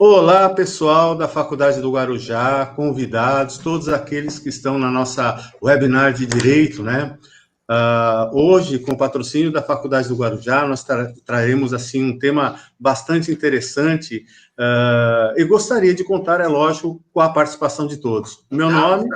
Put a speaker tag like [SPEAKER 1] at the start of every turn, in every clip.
[SPEAKER 1] Olá, pessoal da Faculdade do Guarujá, convidados, todos aqueles que estão na nossa webinar de Direito, né? Hoje, com o patrocínio da Faculdade do Guarujá, nós traremos, assim, um tema bastante interessante e gostaria de contar, é lógico, com a participação de todos. Meu nome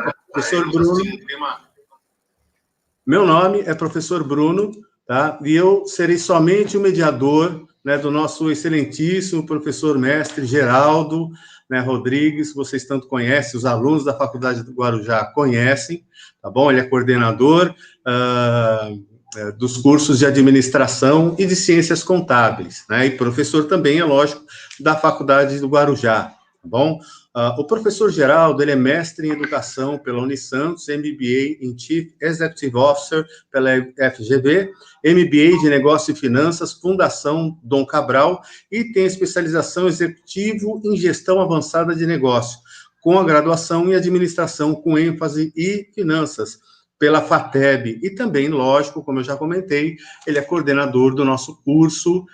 [SPEAKER 1] é professor Bruno, tá? E eu serei somente o mediador, né, do nosso excelentíssimo professor mestre Geraldo, né, Rodrigues, vocês tanto conhecem, os alunos da Faculdade do Guarujá conhecem, tá bom? Ele é coordenador dos cursos de administração e de ciências contábeis, né? E professor também, é lógico, da Faculdade do Guarujá, tá bom? O professor Geraldo, ele é mestre em educação pela Unisantos, MBA em Chief Executive Officer pela FGV, MBA de Negócio e Finanças, Fundação Dom Cabral, e tem especialização executivo em gestão avançada de negócio, com a graduação em administração com ênfase em finanças, pela FATEB, e também, lógico, como eu já comentei, ele é coordenador do nosso curso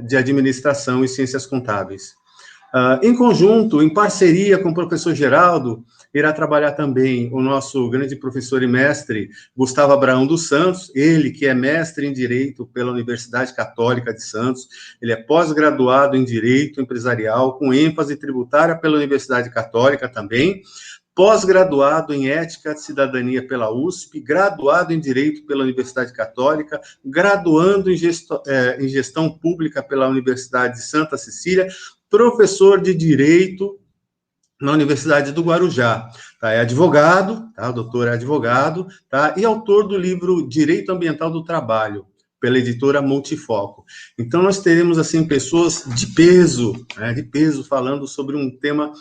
[SPEAKER 1] de administração e ciências contábeis. Em conjunto, em parceria com o professor Geraldo, irá trabalhar também o nosso grande professor e mestre, Gustavo Abraão dos Santos, ele que é mestre em Direito pela Universidade Católica de Santos, ele é pós-graduado em Direito Empresarial, com ênfase tributária pela Universidade Católica também, pós-graduado em Ética e Cidadania pela USP, graduado em Direito pela Universidade Católica, graduando em Gestão Pública pela Universidade de Santa Cecília, professor de Direito na Universidade do Guarujá, tá? É advogado, tá? O doutor é advogado, tá? E autor do livro Direito Ambiental do Trabalho, pela editora Multifoco. Então, nós teremos, assim, pessoas de peso, né? De peso, falando sobre um tema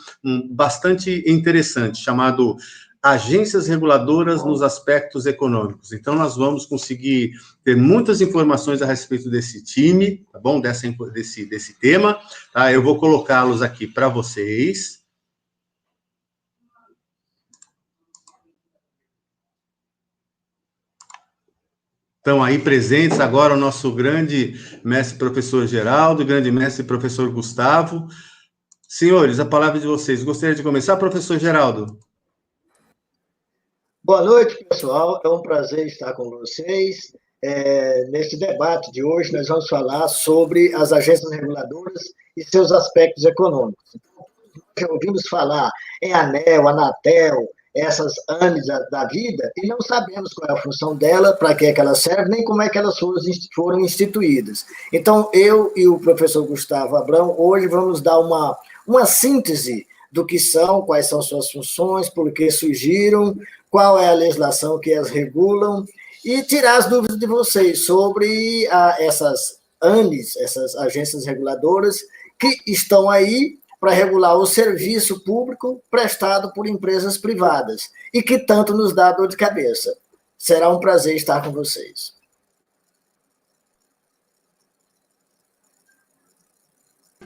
[SPEAKER 1] bastante interessante, chamado agências reguladoras nos aspectos econômicos. Então, nós vamos conseguir ter muitas informações a respeito desse time, tá bom? Desse tema, tá? Eu vou colocá-los aqui para vocês. Estão aí presentes agora o nosso grande mestre professor Geraldo, grande mestre professor Gustavo. Senhores, a palavra é de vocês. Gostaria de começar, professor Geraldo?
[SPEAKER 2] Boa noite, pessoal. É um prazer estar com vocês. Nesse debate de hoje, nós vamos falar sobre as agências reguladoras e seus aspectos econômicos. Já ouvimos falar em ANEEL, Anatel, essas ANES da vida, e não sabemos qual é a função dela, para que é que ela serve, nem como é que elas foram instituídas. Então, eu e o professor Gustavo Abrão, hoje vamos dar uma síntese do que são, quais são suas funções, por que surgiram, qual é a legislação que as regulam, e tirar as dúvidas de vocês sobre essas ANES, essas agências reguladoras, que estão aí para regular o serviço público prestado por empresas privadas e que tanto nos dá dor de cabeça. Será um prazer estar com vocês.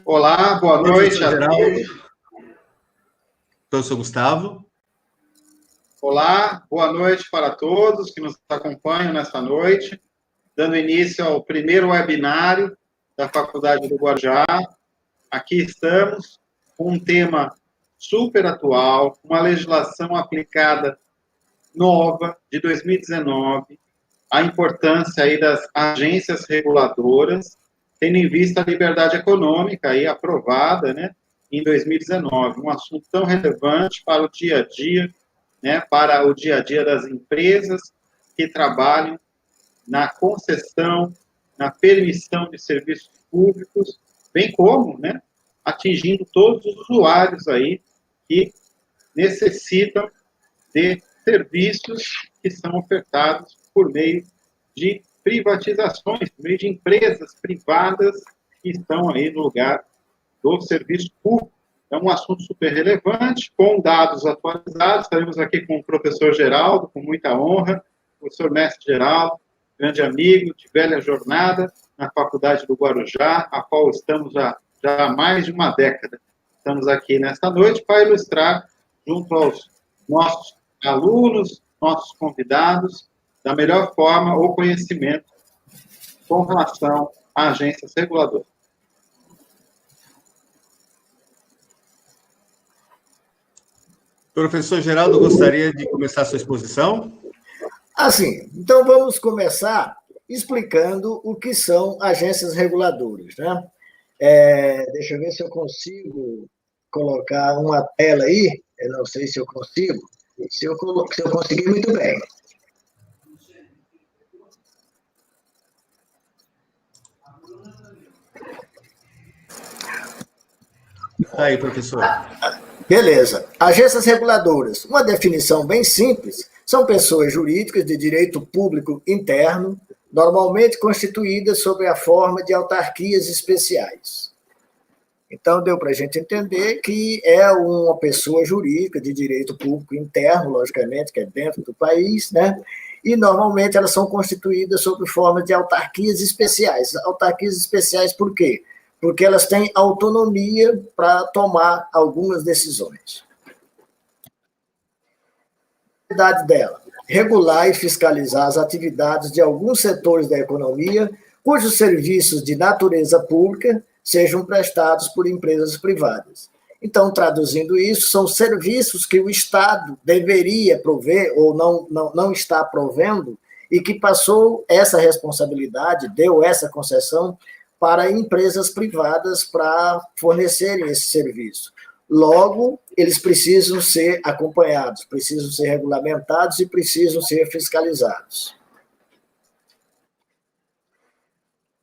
[SPEAKER 3] Olá, boa noite a todos.
[SPEAKER 1] Professor Gustavo.
[SPEAKER 3] Olá, boa noite para todos que nos acompanham nessa noite, dando início ao primeiro webinário da Faculdade do Guarujá. Aqui estamos com um tema super atual, uma legislação aplicada nova de 2019, a importância aí das agências reguladoras, tendo em vista a liberdade econômica aí aprovada, né, em 2019, um assunto tão relevante para o dia a dia, né, para o dia a dia das empresas que trabalham na concessão, na permissão de serviços públicos, bem como, né, atingindo todos os usuários aí que necessitam de serviços que são ofertados por meio de privatizações, por meio de empresas privadas que estão aí no lugar do serviço público. É um assunto super relevante, com dados atualizados. Estaremos aqui com o professor Geraldo, com muita honra, professor mestre Geraldo, grande amigo de velha jornada na Faculdade do Guarujá, a qual estamos já há mais de uma década. Estamos aqui nesta noite para ilustrar, junto aos nossos alunos, nossos convidados, da melhor forma o conhecimento com relação a agências reguladoras.
[SPEAKER 1] Professor Geraldo, gostaria de começar a sua exposição?
[SPEAKER 2] Assim, então vamos começar explicando o que são agências reguladoras, né? Deixa eu ver se eu consigo colocar uma tela aí. Eu não sei se eu consigo. Se eu conseguir, muito bem.
[SPEAKER 1] Aí, professor.
[SPEAKER 2] Beleza. Agências reguladoras. Uma definição bem simples. São pessoas jurídicas de direito público interno, normalmente constituídas sob a forma de autarquias especiais. Então, deu para a gente entender que é uma pessoa jurídica de direito público interno, logicamente, que é dentro do país, né? E, normalmente, elas são constituídas sob forma de autarquias especiais. Autarquias especiais por quê? Porque elas têm autonomia para tomar algumas decisões. A atividade dela: regular e fiscalizar as atividades de alguns setores da economia cujos serviços de natureza pública sejam prestados por empresas privadas. Então, traduzindo isso, são serviços que o Estado deveria prover ou não está provendo e que passou essa responsabilidade, deu essa concessão para empresas privadas para fornecerem esse serviço. Logo, eles precisam ser acompanhados, precisam ser regulamentados e precisam ser fiscalizados.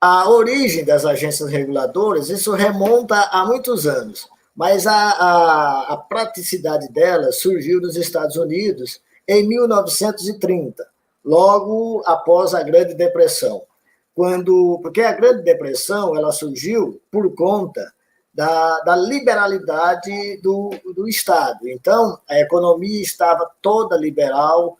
[SPEAKER 2] A origem das agências reguladoras, isso remonta a muitos anos, mas a praticidade delas surgiu nos Estados Unidos em 1930, logo após a Grande Depressão. Porque a Grande Depressão ela surgiu por conta da liberalidade do Estado. Então, a economia estava toda liberal,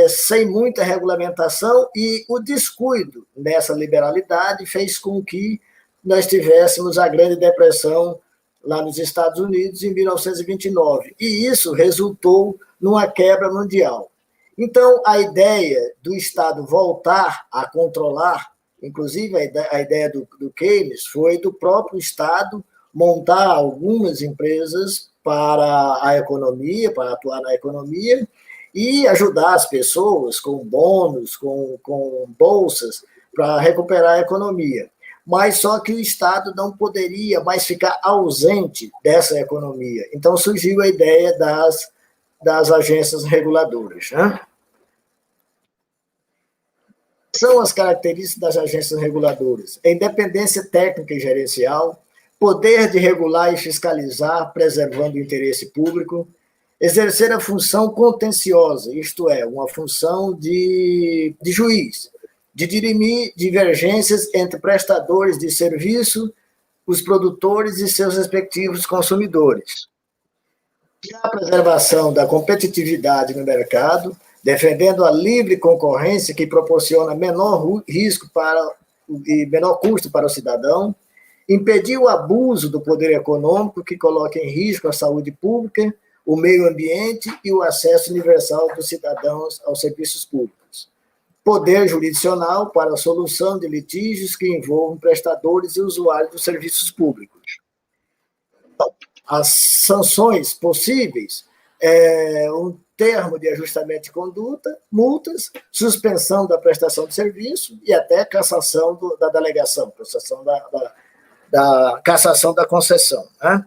[SPEAKER 2] sem muita regulamentação, e o descuido nessa liberalidade fez com que nós tivéssemos a Grande Depressão lá nos Estados Unidos em 1929, e isso resultou numa quebra mundial. Então, a ideia do Estado voltar a controlar, inclusive a ideia do Keynes, foi do próprio Estado montar algumas empresas para a economia, para atuar na economia, e ajudar as pessoas com bônus, com bolsas, para recuperar a economia. Mas só que o Estado não poderia mais ficar ausente dessa economia. Então surgiu a ideia das agências reguladoras, né? São as características das agências reguladoras: a independência técnica e gerencial, poder de regular e fiscalizar, preservando o interesse público, exercer a função contenciosa, isto é, uma função de juiz, de dirimir divergências entre prestadores de serviço, os produtores e seus respectivos consumidores. A preservação da competitividade no mercado, defendendo a livre concorrência que proporciona menor risco e menor custo para o cidadão, impedir o abuso do poder econômico que coloca em risco a saúde pública, o meio ambiente e o acesso universal dos cidadãos aos serviços públicos. Poder jurisdicional para a solução de litígios que envolvam prestadores e usuários dos serviços públicos. As sanções possíveis: um termo de ajustamento de conduta, multas, suspensão da prestação de serviço e até cassação da delegação, cassação da concessão, né?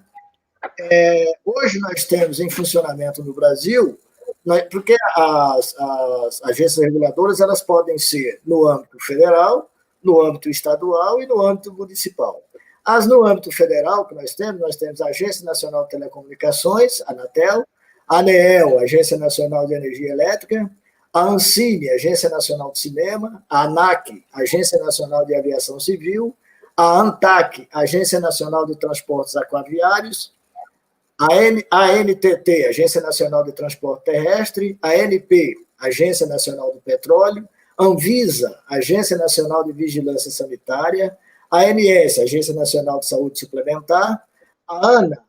[SPEAKER 2] Hoje nós temos em funcionamento no Brasil, porque as agências reguladoras elas podem ser no âmbito federal, no âmbito estadual e no âmbito municipal. No âmbito federal que nós temos a Agência Nacional de Telecomunicações, a Anatel, a ANEEL, Agência Nacional de Energia Elétrica, a ANCINE, Agência Nacional de Cinema, a ANAC, Agência Nacional de Aviação Civil, a ANTAC, Agência Nacional de Transportes Aquaviários, a ANTT, Agência Nacional de Transporte Terrestre, a ANP, Agência Nacional do Petróleo, a Anvisa, Agência Nacional de Vigilância Sanitária, a ANS, Agência Nacional de Saúde Suplementar, a ANA,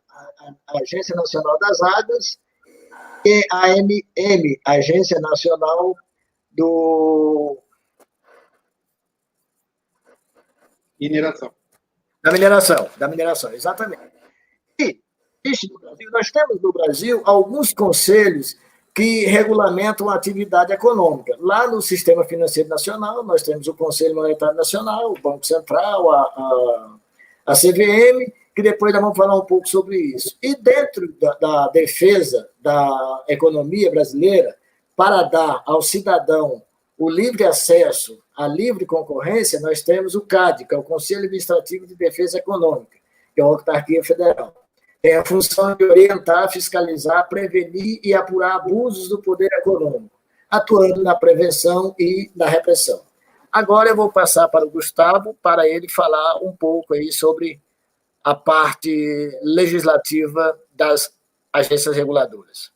[SPEAKER 2] a Agência Nacional das Águas, e a ANM, Agência Nacional
[SPEAKER 3] Mineração.
[SPEAKER 2] Da mineração, exatamente. E existe no Brasil. Nós temos no Brasil alguns conselhos que regulamentam a atividade econômica. Lá no Sistema Financeiro Nacional, nós temos o Conselho Monetário Nacional, o Banco Central, a CVM, que depois nós vamos falar um pouco sobre isso. E dentro da defesa da economia brasileira, para dar ao cidadão o livre acesso à livre concorrência, nós temos o CAD, que é o Conselho Administrativo de Defesa Econômica, que é uma autarquia federal. Tem a função de orientar, fiscalizar, prevenir e apurar abusos do poder econômico, atuando na prevenção e na repressão. Agora eu vou passar para o Gustavo, para ele falar um pouco aí sobre a parte legislativa das agências reguladoras.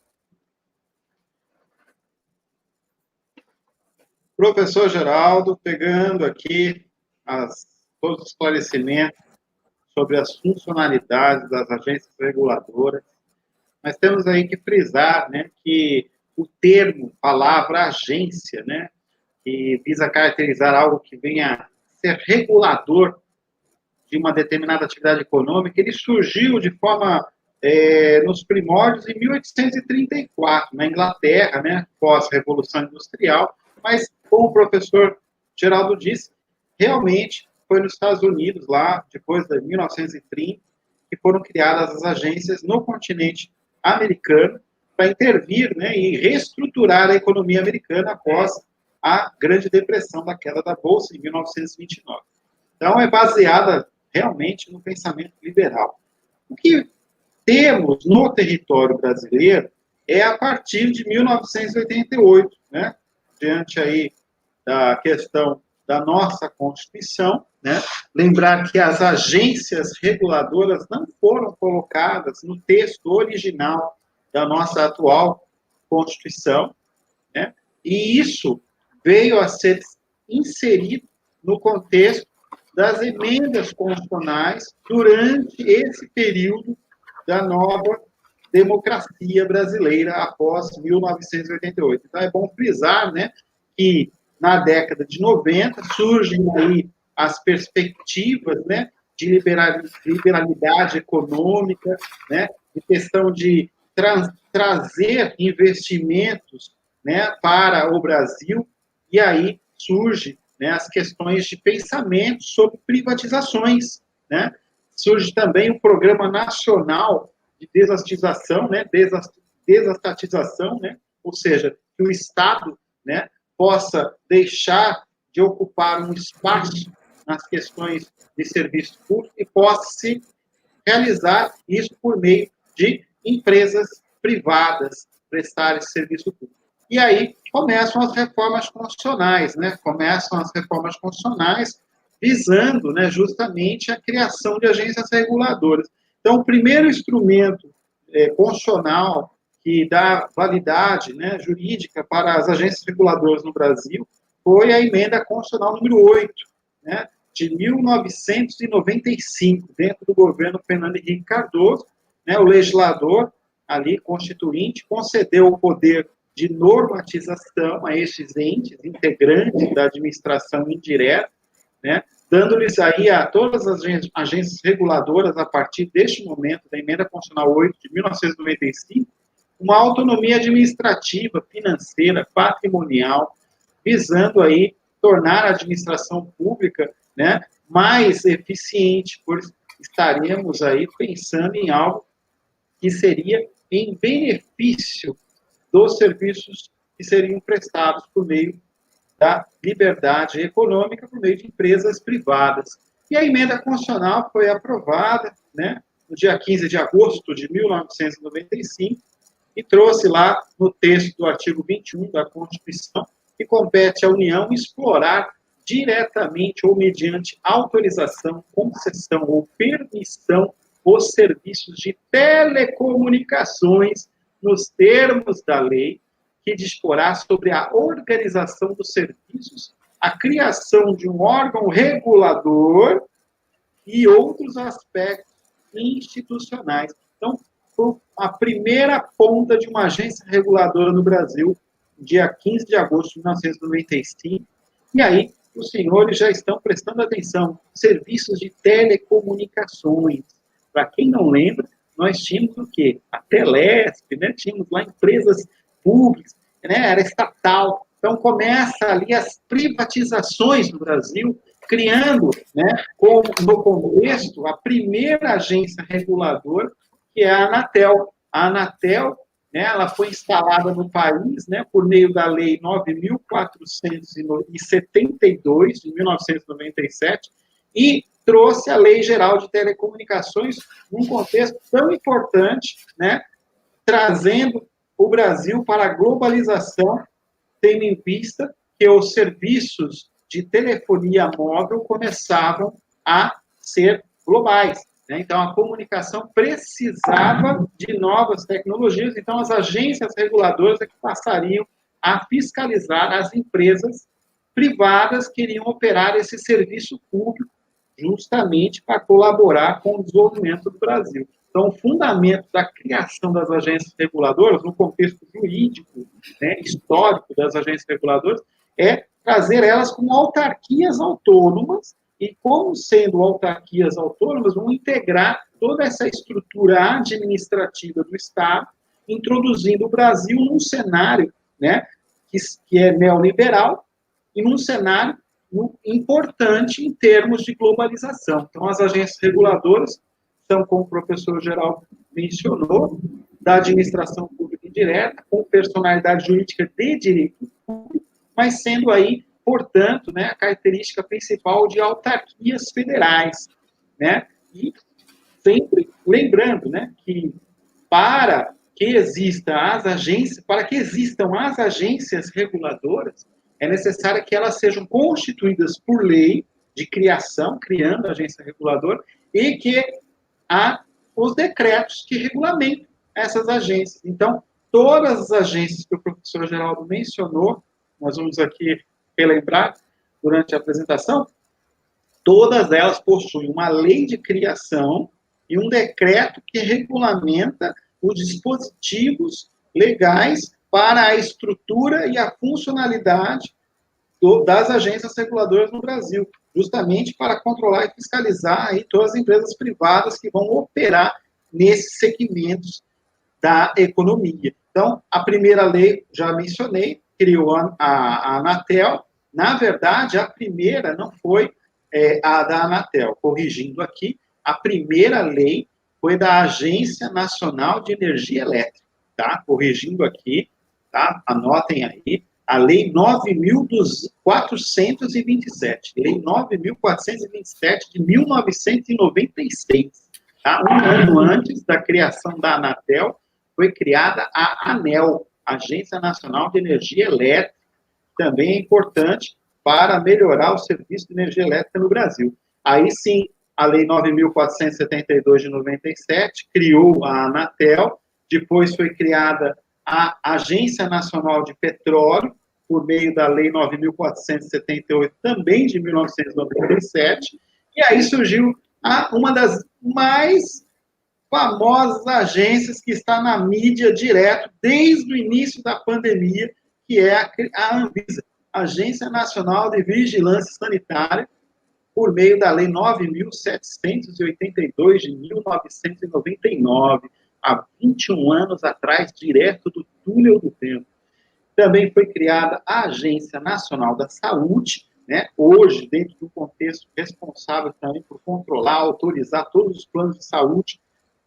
[SPEAKER 3] Professor Geraldo, pegando aqui todos os esclarecimentos sobre as funcionalidades das agências reguladoras, nós temos aí que frisar, né, que o termo, palavra agência, né, que visa caracterizar algo que venha ser regulador de uma determinada atividade econômica, ele surgiu de forma, nos primórdios, em 1834, na Inglaterra, né, pós-Revolução Industrial, mas, como o professor Geraldo disse, realmente foi nos Estados Unidos, lá, depois de 1930, que foram criadas as agências no continente americano para intervir, né, e reestruturar a economia americana após a Grande Depressão, da queda da Bolsa, em 1929. Então, é baseada realmente no pensamento liberal. O que temos no território brasileiro é a partir de 1988, né, diante aí da questão da nossa Constituição, né? Lembrar que as agências reguladoras não foram colocadas no texto original da nossa atual Constituição, né? E isso veio a ser inserido no contexto das emendas constitucionais durante esse período da nova democracia brasileira após 1988. Então, é bom frisar, né, que na década de 90 surgem aí as perspectivas, né, de liberalidade econômica, né, de questão de trazer investimentos, né, para o Brasil, e aí surge, né, as questões de pensamento sobre privatizações, né? Surge também o Programa Nacional de Desestatização, né, desestatização, né, ou seja, que o Estado, né, possa deixar de ocupar um espaço nas questões de serviço público e possa se realizar isso por meio de empresas privadas prestarem serviço público. E aí começam as reformas constitucionais, né? Começam as reformas constitucionais visando, né, justamente a criação de agências reguladoras. Então, o primeiro instrumento constitucional que dá validade, né, jurídica para as agências reguladoras no Brasil foi a emenda constitucional número 8, né, de 1995, dentro do governo Fernando Henrique Cardoso, né, o legislador ali constituinte concedeu o poder de normatização a estes entes integrantes da administração indireta, né, dando-lhes aí a todas as agências reguladoras, a partir deste momento, da emenda constitucional 8 de 1995, uma autonomia administrativa, financeira, patrimonial, visando aí tornar a administração pública, né, mais eficiente, pois estaremos aí pensando em algo que seria em benefício dos serviços que seriam prestados por meio da liberdade econômica, por meio de empresas privadas. E a emenda constitucional foi aprovada, né, no dia 15 de agosto de 1995, e trouxe lá no texto do artigo 21 da Constituição que compete à União explorar diretamente ou mediante autorização, concessão ou permissão os serviços de telecomunicações nos termos da lei que disporá sobre a organização dos serviços, a criação de um órgão regulador e outros aspectos institucionais. Então, a primeira ponta de uma agência reguladora no Brasil, dia 15 de agosto de 1995, e aí os senhores já estão prestando atenção, serviços de telecomunicações. Para quem não lembra, nós tínhamos o quê? A Telesp, né? Tínhamos lá empresas públicas, né? Era estatal. Então, começa ali as privatizações no Brasil, criando, né, no contexto, a primeira agência reguladora, que é a Anatel. A Anatel, né, ela foi instalada no país, né, por meio da Lei 9.472, de 1997, e trouxe a Lei Geral de Telecomunicações num contexto tão importante, né, trazendo o Brasil para a globalização, tendo em vista que os serviços de telefonia móvel começavam a ser globais, né? Então, a comunicação precisava de novas tecnologias, então as agências reguladoras é que passariam a fiscalizar as empresas privadas que iriam operar esse serviço público, justamente para colaborar com o desenvolvimento do Brasil. Então, o fundamento da criação das agências reguladoras, no contexto jurídico, né, histórico das agências reguladoras, é trazer elas como autarquias autônomas, e como sendo autarquias autônomas, vão integrar toda essa estrutura administrativa do Estado, introduzindo o Brasil num cenário, né, que é neoliberal, e num cenário importante em termos de globalização. Então, as agências reguladoras são, como o professor Geraldo mencionou, da administração pública indireta, com personalidade jurídica de direito público, mas sendo aí, portanto, né, a característica principal de autarquias federais, né? E sempre lembrando, né, que para que existam as agências reguladoras, é necessário que elas sejam constituídas por lei de criação, criando a agência reguladora, e que há os decretos que regulamentam essas agências. Então, todas as agências que o professor Geraldo mencionou, nós vamos aqui relembrar durante a apresentação, todas elas possuem uma lei de criação e um decreto que regulamenta os dispositivos legais para a estrutura e a funcionalidade das agências reguladoras no Brasil, justamente para controlar e fiscalizar aí todas as empresas privadas que vão operar nesses segmentos da economia. Então, a primeira lei, já mencionei, criou a Anatel. Na verdade, a primeira não foi a da Anatel. Corrigindo aqui, a primeira lei foi da Agência Nacional de Energia Elétrica, tá? Corrigindo aqui, tá? Anotem aí, a Lei 9.427, Lei 9.427 de 1996, tá? Um ano antes da criação da Anatel, foi criada a ANEEL, Agência Nacional de Energia Elétrica, também é importante para melhorar o serviço de energia elétrica no Brasil. Aí sim, a Lei 9.472 de 97 criou a Anatel, depois foi criada a Agência Nacional de Petróleo, por meio da Lei 9.478, também de 1997, e aí surgiu uma das mais famosas agências que está na mídia direto desde o início da pandemia, que é a Anvisa, Agência Nacional de Vigilância Sanitária, por meio da Lei 9.782 de 1999, há 21 anos atrás, direto do túnel do tempo. Também foi criada a Agência Nacional da Saúde, né? Hoje, dentro do contexto responsável também por controlar, autorizar todos os planos de saúde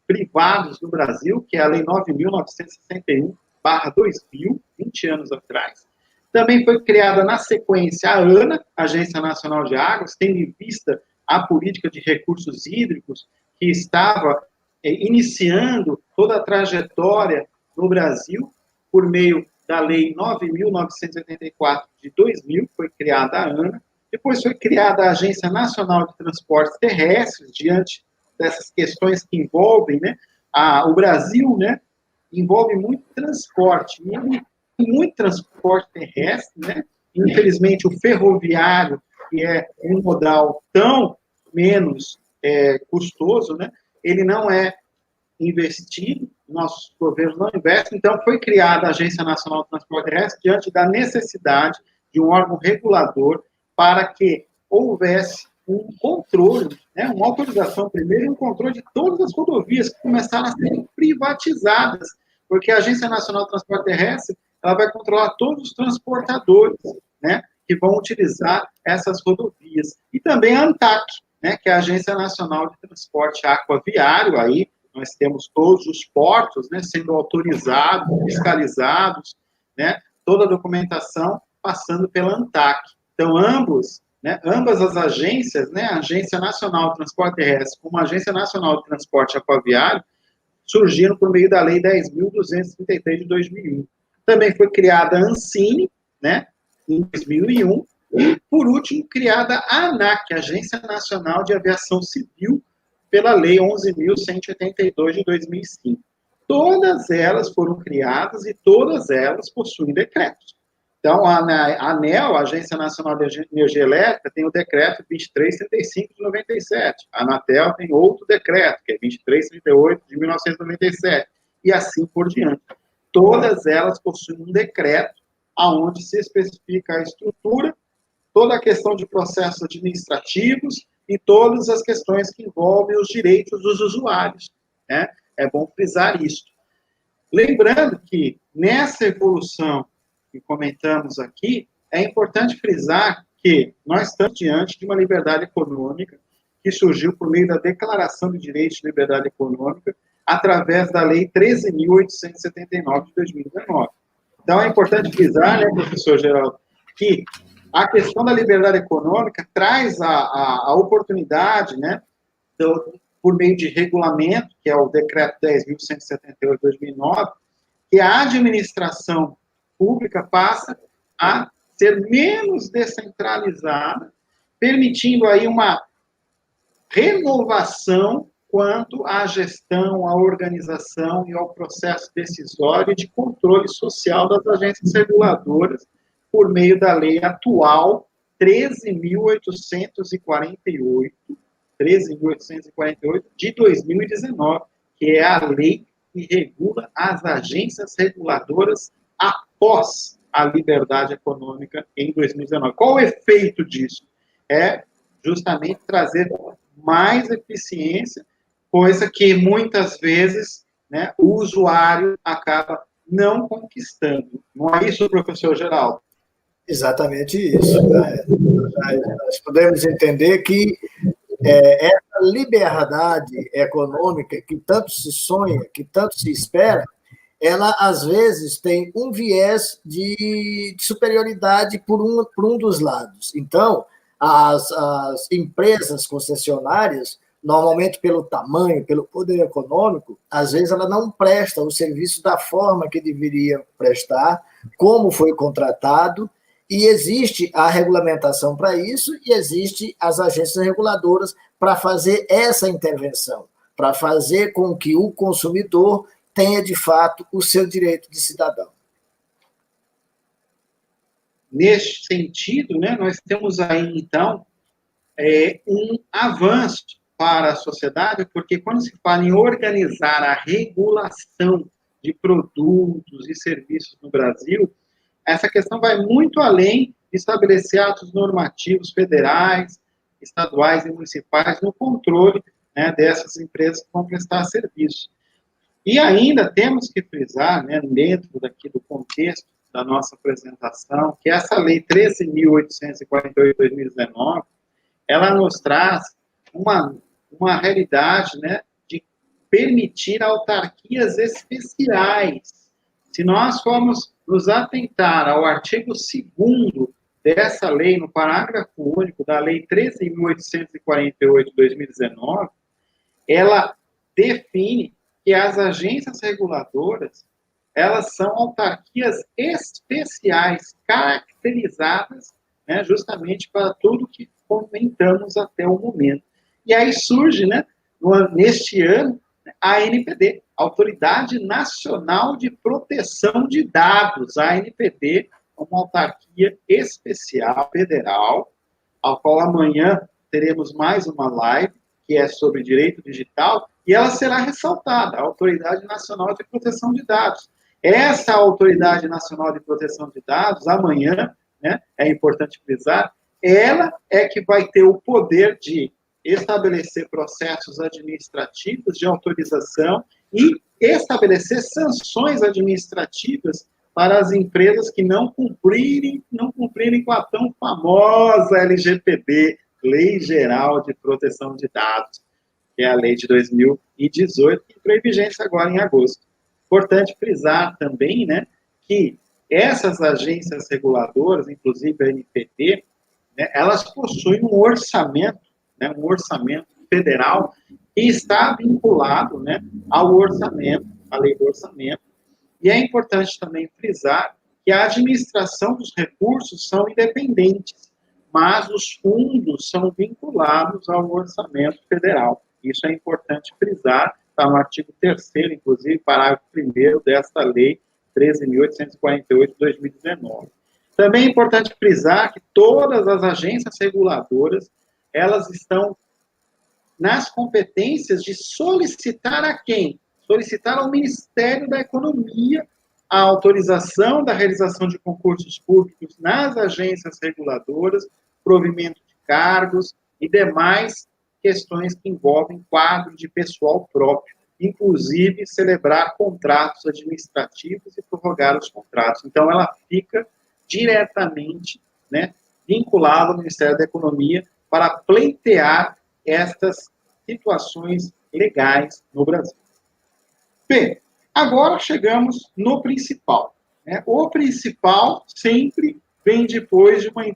[SPEAKER 3] privados no Brasil, que é a Lei 9.961/2000, 20 anos atrás. Também foi criada, na sequência, a ANA, Agência Nacional de Águas, tendo em vista a política de recursos hídricos, que estava iniciando toda a trajetória no Brasil, por meio da Lei 9.984 de 2000, foi criada a ANA. Depois foi criada a Agência Nacional de Transportes Terrestres, diante dessas questões que envolvem, né, o Brasil, né, envolve muito transporte, e muito transporte terrestre, né, infelizmente o ferroviário, que é um modal tão menos custoso, né, ele não é investido, nossos governos não investem, então foi criada a Agência Nacional de Transporte Terrestre diante da necessidade de um órgão regulador para que houvesse um controle, né, uma autorização primeiro e um controle de todas as rodovias que começaram a ser privatizadas, porque a Agência Nacional de Transporte Terrestre ela vai controlar todos os transportadores, né, que vão utilizar essas rodovias. E também a ANTAC, né, que é a Agência Nacional de Transporte Aquaviário, aí nós temos todos os portos, né, sendo autorizados, fiscalizados, né, toda a documentação passando pela ANTAC. Então, ambas as agências, né, a Agência Nacional de Transporte Terrestre como a Agência Nacional de Transporte Aquaviário, surgiram por meio da Lei 10.233 de 2001. Também foi criada a Ancine, né, em 2001, e, por último, criada a ANAC, Agência Nacional de Aviação Civil, pela Lei 11.182 de 2005. Todas elas foram criadas e todas elas possuem decretos. Então, a ANEEL, a Agência Nacional de Energia Elétrica, tem o decreto 2335 de 97. A Anatel tem outro decreto, que é 2338 de 1997. E assim por diante. Todas elas possuem um decreto onde se especifica a estrutura, toda a questão de processos administrativos e todas as questões que envolvem os direitos dos usuários, né? É bom frisar isso. Lembrando que nessa evolução que comentamos aqui, é importante frisar que nós estamos diante de uma liberdade econômica que surgiu por meio da Declaração de Direitos de Liberdade Econômica através da Lei 13.879 de 2019. Então, é importante frisar, né, professor Geraldo, que a questão da liberdade econômica traz a oportunidade, né, por meio de regulamento, que é o Decreto 10.178 de 2009, que a administração pública passa a ser menos descentralizada, permitindo aí uma renovação quanto à gestão, à organização e ao processo decisório de controle social das agências reguladoras por meio da lei atual 13.848 de 2019, que é a lei que regula as agências reguladoras após a liberdade econômica em 2019. Qual o efeito disso? É justamente trazer mais eficiência, coisa que muitas vezes, né, o usuário acaba não conquistando. Não é isso, professor Geraldo?
[SPEAKER 2] Exatamente isso. Nós podemos entender que essa liberdade econômica que tanto se sonha, que tanto se espera, ela, às vezes, tem um viés de superioridade por um dos lados. Então, as empresas concessionárias, normalmente pelo tamanho, pelo poder econômico, às vezes ela não presta o serviço da forma que deveria prestar, como foi contratado, e existe a regulamentação para isso, e existe as agências reguladoras para fazer essa intervenção, para fazer com que o consumidor tenha, de fato, o seu direito de cidadão.
[SPEAKER 3] Neste sentido, né, nós temos aí, então, um avanço para a sociedade, porque quando se fala em organizar a regulação de produtos e serviços no Brasil, essa questão vai muito além de estabelecer atos normativos federais, estaduais e municipais no controle, né, dessas empresas que vão prestar serviço. E ainda temos que frisar, né, dentro daqui do contexto da nossa apresentação, que essa Lei 13.848 de 2019, ela nos traz uma realidade, né, de permitir autarquias especiais. Se nós formos nos atentar ao artigo 2º dessa lei, no parágrafo único da Lei 13.848 de 2019, ela define que as agências reguladoras, elas são autarquias especiais, caracterizadas, né, justamente para tudo que comentamos até o momento. E aí surge, né, neste ano, a ANPD, Autoridade Nacional de Proteção de Dados, a ANPD, uma autarquia especial federal, ao qual amanhã teremos mais uma live, que é sobre direito digital, e ela será ressaltada, a Autoridade Nacional de Proteção de Dados. Essa Autoridade Nacional de Proteção de Dados, amanhã, né, é importante frisar, ela é que vai ter o poder de estabelecer processos administrativos de autorização e estabelecer sanções administrativas para as empresas que não cumprirem com a tão famosa LGPD, Lei Geral de Proteção de Dados, que é a lei de 2018, que entrou em vigência agora em agosto. Importante frisar também, né, que essas agências reguladoras, inclusive a ANPP, né, elas possuem um orçamento federal que está vinculado, né, ao orçamento, à lei do orçamento. E é importante também frisar que a administração dos recursos são independentes, mas os fundos são vinculados ao orçamento federal. Isso é importante frisar, está no artigo 3º, inclusive, parágrafo 1º desta lei 13.848 de 2019. Também é importante frisar que todas as agências reguladoras, elas estão nas competências de solicitar a quem? Solicitar ao Ministério da Economia a autorização da realização de concursos públicos nas agências reguladoras, provimento de cargos e demais questões que envolvem quadro de pessoal próprio, inclusive celebrar contratos administrativos e prorrogar os contratos. Então, ela fica diretamente, né, vinculada ao Ministério da Economia para pleitear estas situações legais no Brasil. Bem, agora chegamos no principal, né? O principal sempre vem depois de uma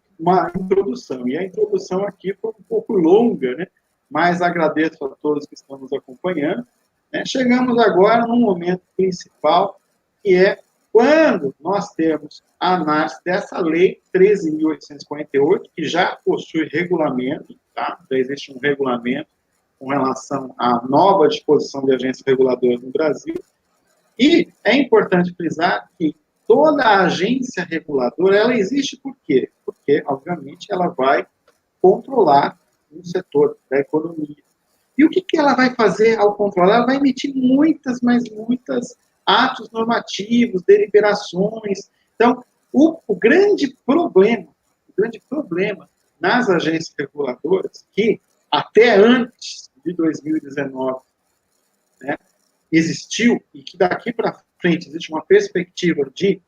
[SPEAKER 3] introdução, e a introdução aqui foi um pouco longa, né? Mas agradeço a todos que estão nos acompanhando, né? Chegamos agora no momento principal, que é quando nós temos a análise dessa lei 13.848, que já possui regulamento, tá? Já existe um regulamento com relação à nova disposição de agências reguladoras no Brasil. E é importante frisar que toda a agência reguladora, ela existe por quê? Porque, obviamente, ela vai controlar um setor da economia. E o que ela vai fazer ao controlar? Ela vai emitir muitas atos normativos, deliberações. Então, o grande problema nas agências reguladoras, que até antes de 2019, né, existiu, e que daqui para frente existe uma perspectiva de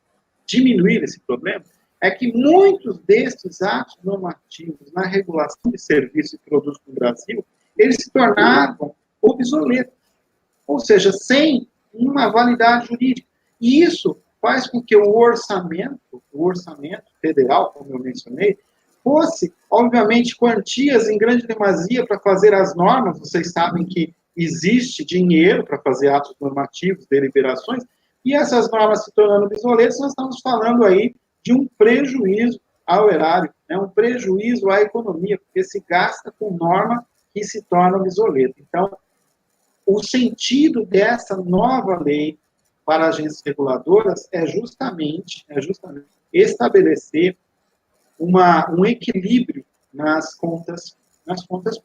[SPEAKER 3] diminuir esse problema, é que muitos desses atos normativos na regulação de serviços e produtos no Brasil, eles se tornavam obsoletos, ou seja, sem uma validade jurídica. E isso faz com que o orçamento federal, como eu mencionei, fosse, obviamente, quantias em grande demasia para fazer as normas. Vocês sabem que existe dinheiro para fazer atos normativos, deliberações, e essas normas se tornando obsoletas, nós estamos falando aí de um prejuízo ao erário, né, um prejuízo à economia, porque se gasta com norma que se torna obsoleta. Então, o sentido dessa nova lei para agências reguladoras é justamente estabelecer um equilíbrio nas contas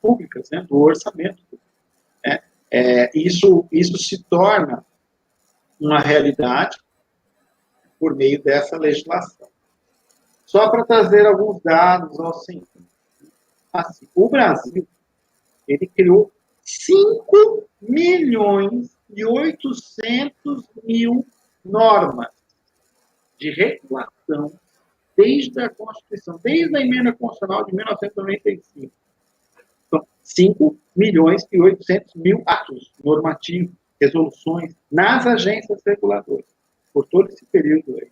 [SPEAKER 3] públicas, né, do orçamento. Né? Isso se torna uma realidade por meio dessa legislação. Só para trazer alguns dados ao senhor. Assim, o Brasil, ele criou 5.800.000 normas de regulação desde a Constituição, desde a Emenda Constitucional de 1995. Então, 5.800.000 atos normativos, resoluções nas agências reguladoras, por todo esse período aí.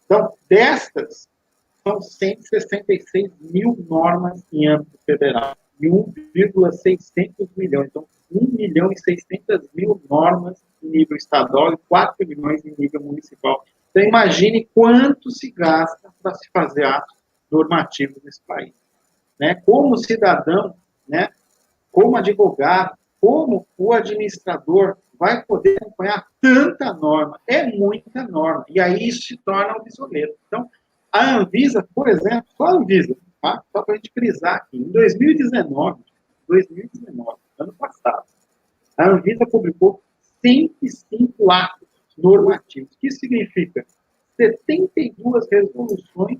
[SPEAKER 3] Então, destas, são 166 mil normas em âmbito federal e 1,600 milhões. Então, 1.600.000 normas em nível estadual e 4 milhões em nível municipal. Então, imagine quanto se gasta para se fazer atos normativos nesse país. Né? Como cidadão, né? Como advogado, como o administrador vai poder acompanhar tanta norma? É muita norma. E aí isso se torna obsoleto. Então, a Anvisa, por exemplo, só a Anvisa, tá? Só para a gente frisar aqui, em 2019, ano passado, a Anvisa publicou 105 atos normativos, que significa 72 resoluções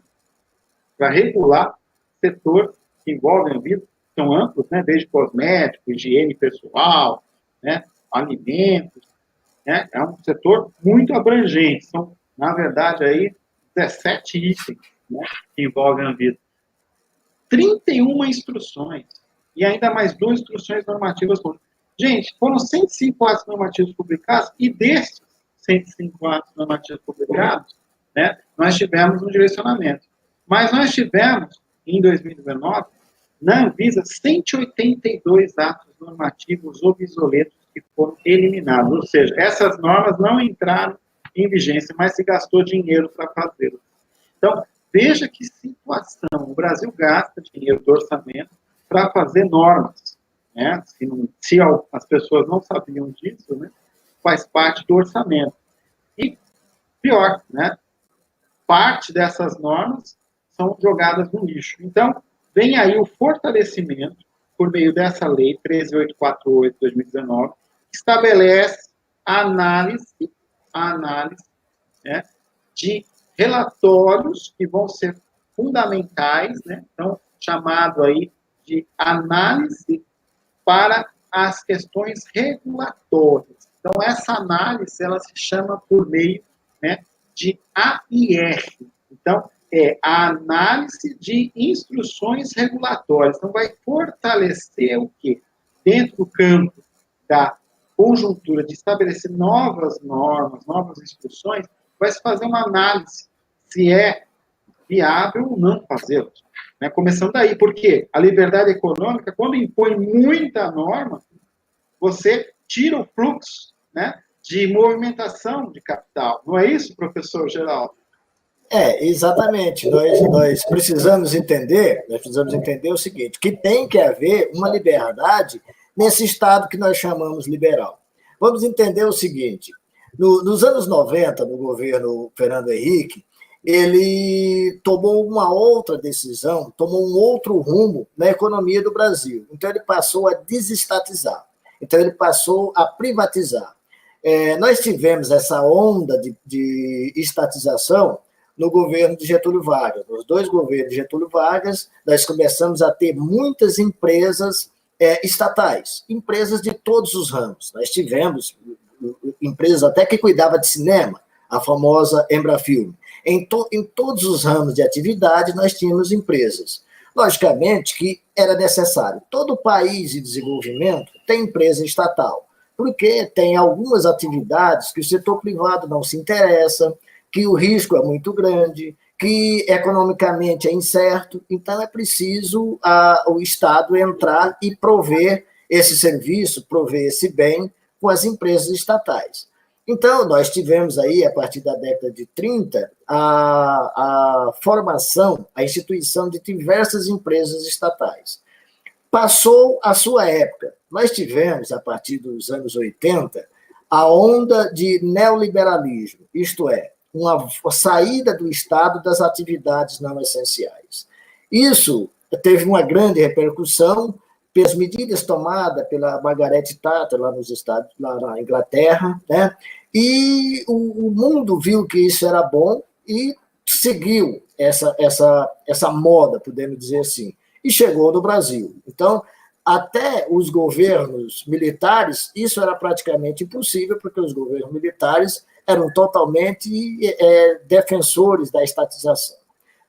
[SPEAKER 3] para regular setor que envolve a vida, são amplos, né? Desde cosméticos, higiene pessoal, né? Alimentos, né? É um setor muito abrangente. São, na verdade, aí 17 itens, né? Que envolvem a vida. 31 instruções e ainda mais 2 instruções normativas. Gente, foram 105 atos normativos publicados e desses 105 atos normativos publicados, né, nós tivemos um direcionamento. Mas nós tivemos, em 2019, na Anvisa, 182 atos normativos obsoletos que foram eliminados. Ou seja, essas normas não entraram em vigência, mas se gastou dinheiro para fazê-las. Então, veja que situação. O Brasil gasta dinheiro do orçamento para fazer normas. Né? Se as pessoas não sabiam disso, né, faz parte do orçamento. E, pior, né, parte dessas normas são jogadas no lixo. Então, vem aí o fortalecimento, por meio dessa lei 13848 de 2019, que estabelece a análise né, de relatórios que vão ser fundamentais, né, então, chamado aí de análise para as questões regulatórias. Então, essa análise, ela se chama por meio, né, de AIR. Então, é a análise de instruções regulatórias. Então, vai fortalecer o quê? Dentro do campo da conjuntura de estabelecer novas normas, novas instruções, vai se fazer uma análise se é viável ou não fazê-las. Né? Começando daí, porque a liberdade econômica, quando impõe muita norma, você tira o fluxo, né, de movimentação de capital. Não é isso, professor Geraldo?
[SPEAKER 2] Exatamente. Nós precisamos entender o seguinte, que tem que haver uma liberdade nesse Estado que nós chamamos liberal. Vamos entender o seguinte, nos anos 90, no governo Fernando Henrique, ele tomou uma outra decisão, tomou um outro rumo na economia do Brasil. Então, ele passou a desestatizar. Então, ele passou a privatizar. Nós tivemos essa onda de estatização no governo de Getúlio Vargas. Nos 2 governos de Getúlio Vargas, nós começamos a ter muitas empresas estatais, empresas de todos os ramos. Nós tivemos empresas até que cuidavam de cinema, a famosa Embrafilme. Em todos os ramos de atividade, nós tínhamos empresas. Logicamente que era necessário. Todo país de desenvolvimento tem empresa estatal, porque tem algumas atividades que o setor privado não se interessa, que o risco é muito grande, que economicamente é incerto, então é preciso o Estado entrar e prover esse serviço, prover esse bem com as empresas estatais. Então, nós tivemos aí, a partir da década de 30, a formação, a instituição de diversas empresas estatais. Passou a sua época. Nós tivemos, a partir dos anos 80, a onda de neoliberalismo, isto é, uma saída do Estado das atividades não essenciais. Isso teve uma grande repercussão pelas medidas tomadas pela Margaret Thatcher lá na Inglaterra, né? E o mundo viu que isso era bom e seguiu essa moda, podemos dizer assim, e chegou no Brasil. Então, até os governos militares, isso era praticamente impossível, porque os governos militares eram totalmente defensores da estatização.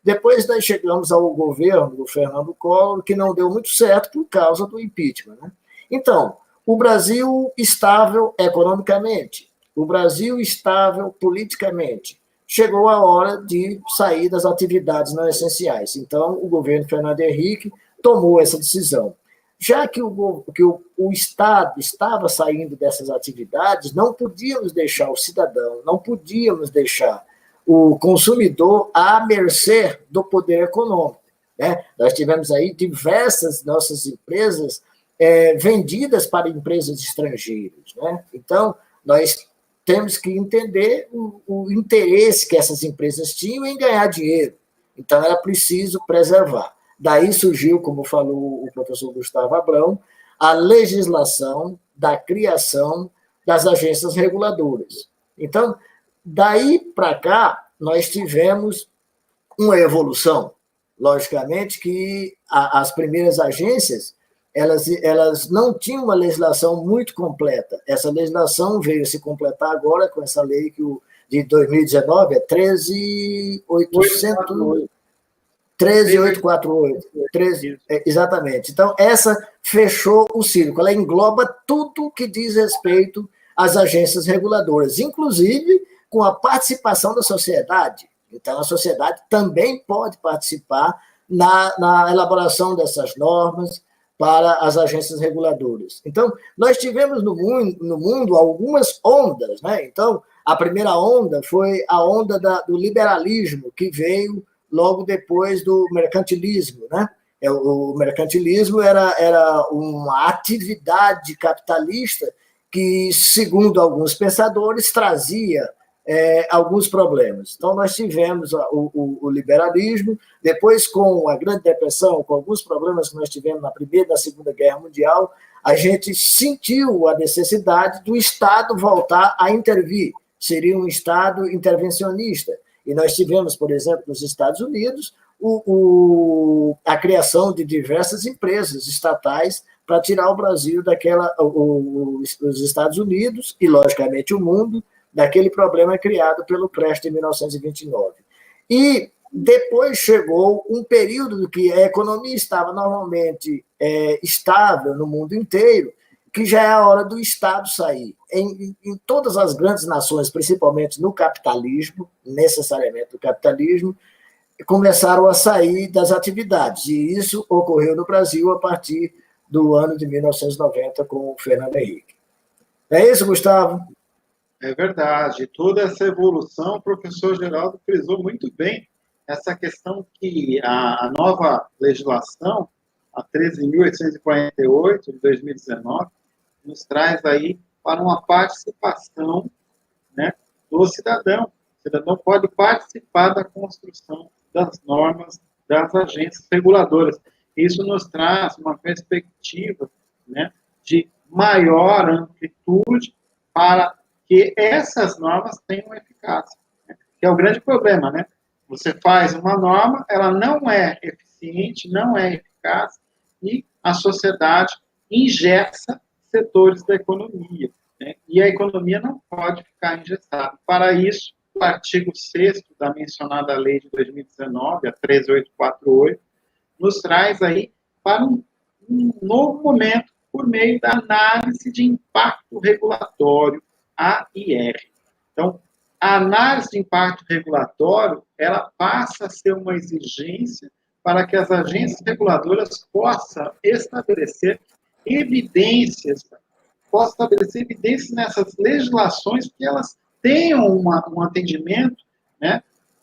[SPEAKER 2] Depois nós chegamos ao governo do Fernando Collor, que não deu muito certo por causa do impeachment. Né? Então, o Brasil estável economicamente, o Brasil estável politicamente. Chegou a hora de sair das atividades não essenciais. Então, o governo Fernando Henrique tomou essa decisão. Já que o Estado estava saindo dessas atividades, não podíamos deixar o cidadão, não podíamos deixar o consumidor à mercê do poder econômico. Né? Nós tivemos aí diversas nossas empresas vendidas para empresas estrangeiras. Né? Então, nós temos que entender o interesse que essas empresas tinham em ganhar dinheiro. Então, era preciso preservar. Daí surgiu, como falou o professor Gustavo Abrão, a legislação da criação das agências reguladoras. Então, daí para cá, nós tivemos uma evolução. logicamente, que as primeiras agências elas não tinham uma legislação muito completa. Essa legislação veio se completar agora com essa lei de 2019, é 13.848. Exatamente. Então, essa fechou o círculo. Ela engloba tudo que diz respeito às agências reguladoras, inclusive com a participação da sociedade. Então, a sociedade também pode participar na elaboração dessas normas para as agências reguladoras. Então, nós tivemos no mundo algumas ondas, né? Então, a primeira onda foi a onda do liberalismo, que veio logo depois do mercantilismo, né? O mercantilismo era uma atividade capitalista que, segundo alguns pensadores, trazia alguns problemas. Então, nós tivemos o liberalismo, depois, com a Grande Depressão, com alguns problemas que nós tivemos na Primeira e na Segunda Guerra Mundial, a gente sentiu a necessidade do Estado voltar a intervir. Seria um Estado intervencionista. E nós tivemos, por exemplo, nos Estados Unidos, a criação de diversas empresas estatais para tirar o Brasil os Estados Unidos e, logicamente, o mundo, daquele problema criado pelo Prestes em 1929. E depois chegou um período que a economia estava normalmente estável no mundo inteiro, que já é a hora do Estado sair. Em todas as grandes nações, principalmente no capitalismo, necessariamente no capitalismo, começaram a sair das atividades. E isso ocorreu no Brasil a partir do ano de 1990 com o Fernando Henrique. É isso, Gustavo?
[SPEAKER 3] É verdade. Toda essa evolução, o professor Geraldo frisou muito bem essa questão que a nova legislação, a 13.848 de 2019, nos traz aí para uma participação, né, do cidadão. O cidadão pode participar da construção das normas das agências reguladoras. Isso nos traz uma perspectiva, né, de maior amplitude para que essas normas tenham eficácia, né? Que é o grande problema, né? Você faz uma norma, ela não é eficiente, não é eficaz, e a sociedade engessa setores da economia, né? E a economia não pode ficar engessada. Para isso, o artigo 6º da mencionada lei de 2019, a 13.848, nos traz aí para um novo momento por meio da análise de impacto regulatório, AIR. Então, a análise de impacto regulatório, ela passa a ser uma exigência para que as agências reguladoras possam estabelecer evidências nessas legislações, que elas tenham um atendimento, né,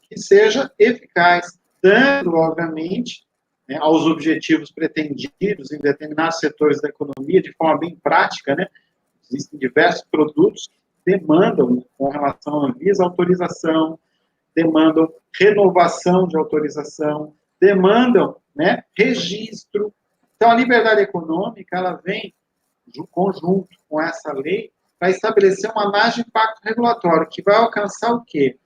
[SPEAKER 3] que seja eficaz, dando, obviamente, né, aos objetivos pretendidos em determinados setores da economia, de forma bem prática, né? Existem diversos produtos que demandam, com relação à Anvisa, autorização, demandam renovação de autorização, demandam, né, registro. Então, a liberdade econômica, ela vem em conjunto com essa lei para estabelecer uma análise de impacto regulatório, que vai alcançar o quê?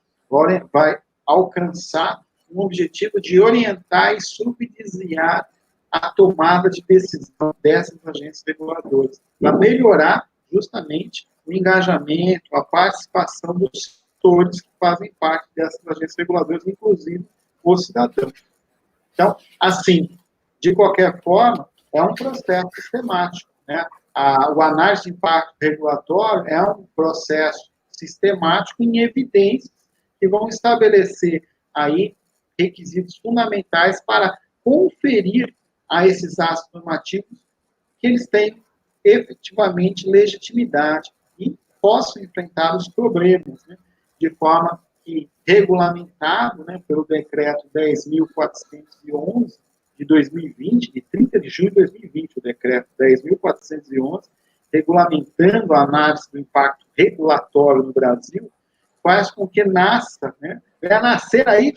[SPEAKER 3] Vai alcançar um objetivo de orientar e subsidiar a tomada de decisão dessas agências reguladoras, para melhorar justamente o engajamento, a participação dos setores que fazem parte dessas agências reguladoras, inclusive os cidadãos. Então, assim, de qualquer forma, é um processo sistemático, né? O análise de impacto regulatório é um processo sistemático em evidências que vão estabelecer aí requisitos fundamentais para conferir a esses atos normativos que eles têm efetivamente legitimidade e possam enfrentar os problemas, né, de forma que, regulamentado, né, pelo decreto 10.411 de 2020, de 30 de junho de 2020, o decreto 10.411, regulamentando a análise do impacto regulatório no Brasil, faz com que nasça, né, vai nascer aí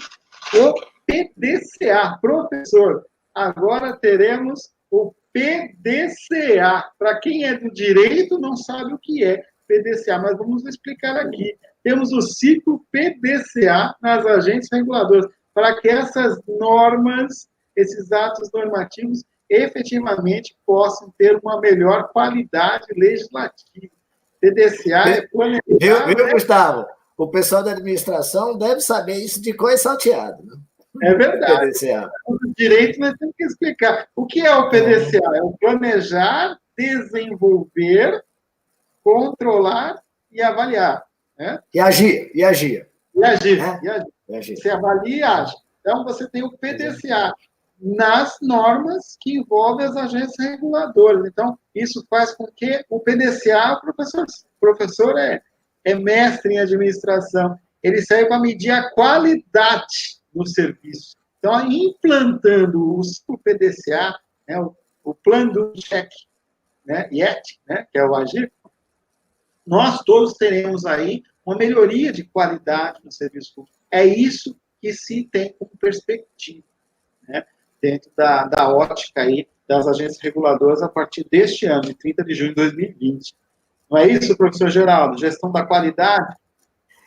[SPEAKER 3] o PDCA. Professor, agora teremos o PDCA. Para quem é do direito, não sabe o que é PDCA, mas vamos explicar aqui. Temos o ciclo PDCA nas agências reguladoras. para que essas normas, esses atos normativos, efetivamente possam ter uma melhor qualidade legislativa. PDCA é planejar...
[SPEAKER 2] Viu, Gustavo? O pessoal da administração deve saber isso de cor e salteado. Né?
[SPEAKER 3] É verdade.
[SPEAKER 2] PDCA.
[SPEAKER 3] O direito nós temos que explicar. O que é o PDCA? É o planejar, desenvolver, controlar e avaliar. Né?
[SPEAKER 2] E agir.
[SPEAKER 3] E agir.
[SPEAKER 2] É?
[SPEAKER 3] E agir. Você avalia e age. Então, você tem o PDCA nas normas que envolvem as agências reguladoras. Então, isso faz com que o PDCA, o professor é mestre em administração, ele serve para medir a qualidade do serviço. Então, implantando o PDCA, né, o plano do cheque, né, IET, né, que é o agir, nós todos teremos aí uma melhoria de qualidade no serviço público. É isso que se tem como perspectiva, né, dentro da ótica aí das agências reguladoras a partir deste ano, de 30 de junho de 2020. Não é isso, professor Geraldo? Gestão da qualidade?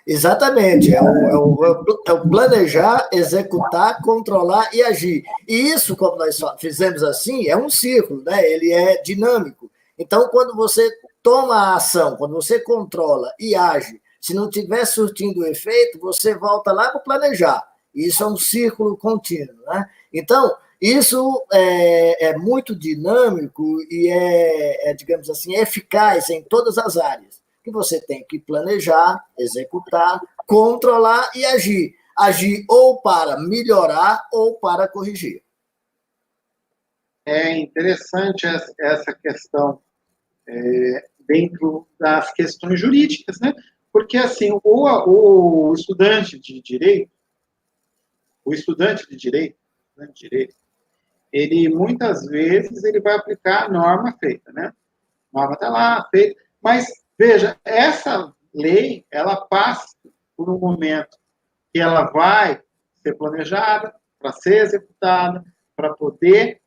[SPEAKER 2] Exatamente. É o planejar, executar, controlar e agir. E isso, como nós fizemos assim, é um ciclo, né? Ele é dinâmico. Então, quando você toma a ação, quando você controla e age, se não estiver surtindo efeito, você volta lá para planejar. Isso é um círculo contínuo, né? Então, isso é muito dinâmico e digamos assim, eficaz em todas as áreas. Que você tem que planejar, executar, controlar e agir. Agir ou para melhorar ou para corrigir.
[SPEAKER 3] É interessante essa questão dentro das questões jurídicas, né? Porque, assim, o estudante de direito, ele, muitas vezes, ele vai aplicar a norma feita, né? A norma está lá, feita, mas, veja, essa lei, ela passa por um momento que ela vai ser planejada, para ser executada, para poder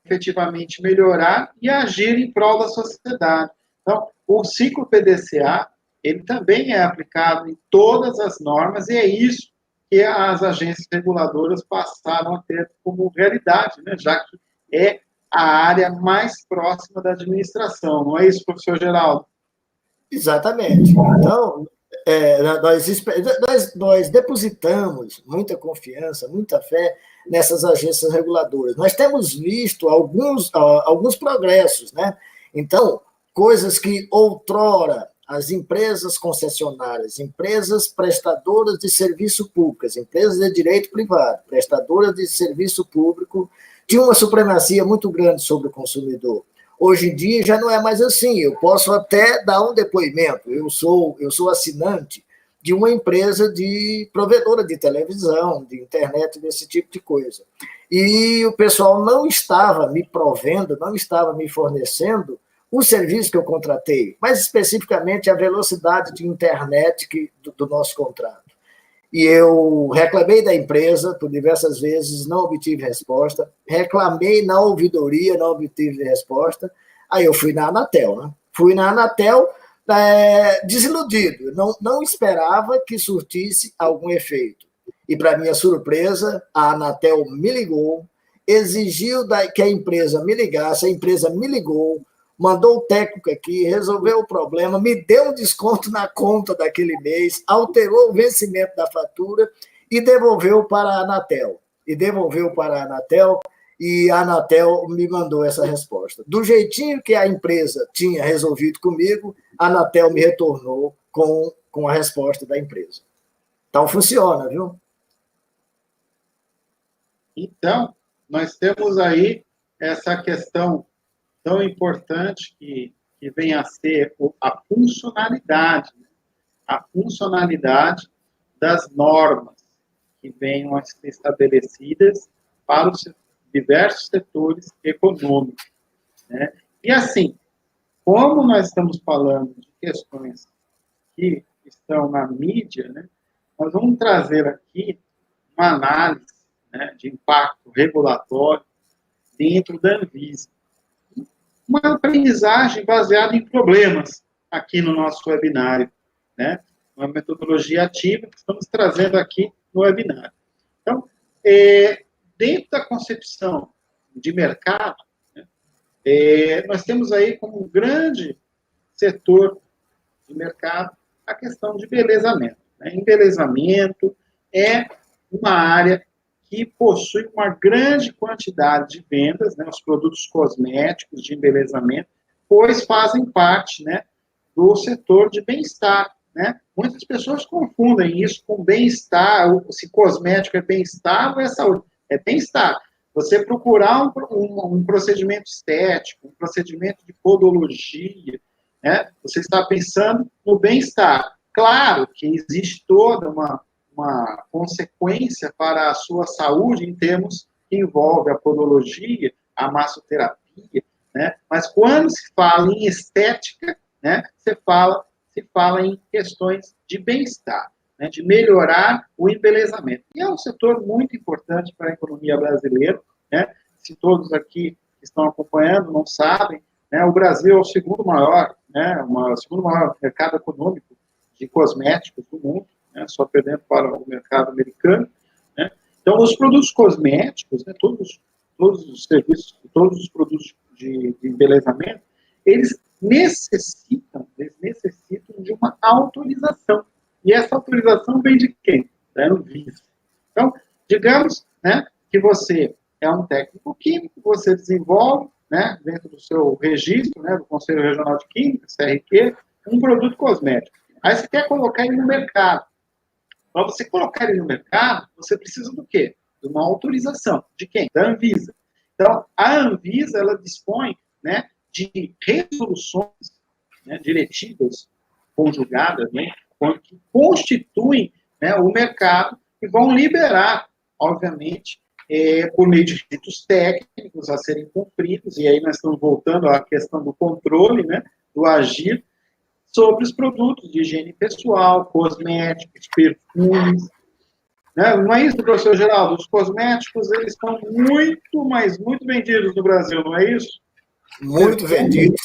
[SPEAKER 3] efetivamente melhorar e agir em prol da sociedade. Então, o ciclo PDCA, ele também é aplicado em todas as normas e é isso que as agências reguladoras passaram a ter como realidade, né? Já que é a área mais próxima da administração. Não é isso, professor Geraldo?
[SPEAKER 2] Exatamente. Então, nós depositamos muita confiança, muita fé nessas agências reguladoras. Nós temos visto alguns progressos, né? Então, coisas que outrora as empresas concessionárias, empresas prestadoras de serviço público, as empresas de direito privado, prestadoras de serviço público, tinham uma supremacia muito grande sobre o consumidor. Hoje em dia já não é mais assim. Eu posso até dar um depoimento. Eu sou assinante de uma empresa de provedora de televisão, de internet, desse tipo de coisa. E o pessoal não estava me provendo, não estava me fornecendo o serviço que eu contratei, mais especificamente a velocidade de internet do nosso contrato. E eu reclamei da empresa por diversas vezes, não obtive resposta, reclamei na ouvidoria, não obtive resposta, aí eu fui na Anatel, né? Fui na Anatel desiludido, não esperava que surtisse algum efeito. E, para minha surpresa, a Anatel me ligou, exigiu que a empresa me ligasse, a empresa me ligou, mandou o técnico aqui, resolveu o problema, me deu um desconto na conta daquele mês, alterou o vencimento da fatura e devolveu para a Anatel. E a Anatel me mandou essa resposta. Do jeitinho que a empresa tinha resolvido comigo, a Anatel me retornou com a resposta da empresa. Então, funciona, viu?
[SPEAKER 3] Então, nós temos aí essa questão tão importante que vem a ser a funcionalidade das normas que venham a ser estabelecidas para os diversos setores econômicos, né? E assim, como nós estamos falando de questões que estão na mídia, né, nós vamos trazer aqui uma análise, né, de impacto regulatório dentro da Anvisa. Uma aprendizagem baseada em problemas aqui no nosso webinário, né? Uma metodologia ativa que estamos trazendo aqui no webinário. Então, dentro da concepção de mercado, né, nós temos aí como um grande setor de mercado a questão de embelezamento, né? Embelezamento é uma área que possui uma grande quantidade de vendas, né, os produtos cosméticos de embelezamento, pois fazem parte, né, do setor de bem-estar, né? Muitas pessoas confundem isso com bem-estar, se cosmético é bem-estar ou é saúde. É bem-estar. Você procurar um procedimento estético, um procedimento de podologia, né, você está pensando no bem-estar. Claro que existe toda uma consequência para a sua saúde em termos que envolve a podologia, a massoterapia, né? Mas quando se fala em estética, né, se fala em questões de bem-estar, né, de melhorar o embelezamento. E é um setor muito importante para a economia brasileira, né? Se todos aqui que estão acompanhando não sabem, né, o Brasil é o segundo maior, né, o segundo maior mercado econômico de cosméticos do mundo, né, só perdendo para o mercado americano, né? Então, os produtos cosméticos, né, todos os serviços, todos os produtos de embelezamento, eles necessitam de uma autorização. E essa autorização vem de quem? Da Anvisa. Então, digamos, né, que você é um técnico químico, você desenvolve, né, dentro do seu registro, né, do Conselho Regional de Química, CRQ, um produto cosmético. Aí você quer colocar ele no mercado. Para você colocar ele no mercado, você precisa do quê? De uma autorização. De quem? Da Anvisa. Então, a Anvisa, ela dispõe, né, de resoluções, né, diretivas conjugadas, né, que constituem, né, o mercado e vão liberar, obviamente, por meio de requisitos técnicos a serem cumpridos, e aí nós estamos voltando à questão do controle, né, do agir, sobre os produtos de higiene pessoal, cosméticos, perfumes. Né? Não é isso, professor Geraldo? Os cosméticos, eles estão muito, mas muito vendidos no Brasil, não é isso?
[SPEAKER 2] Muito vendidos.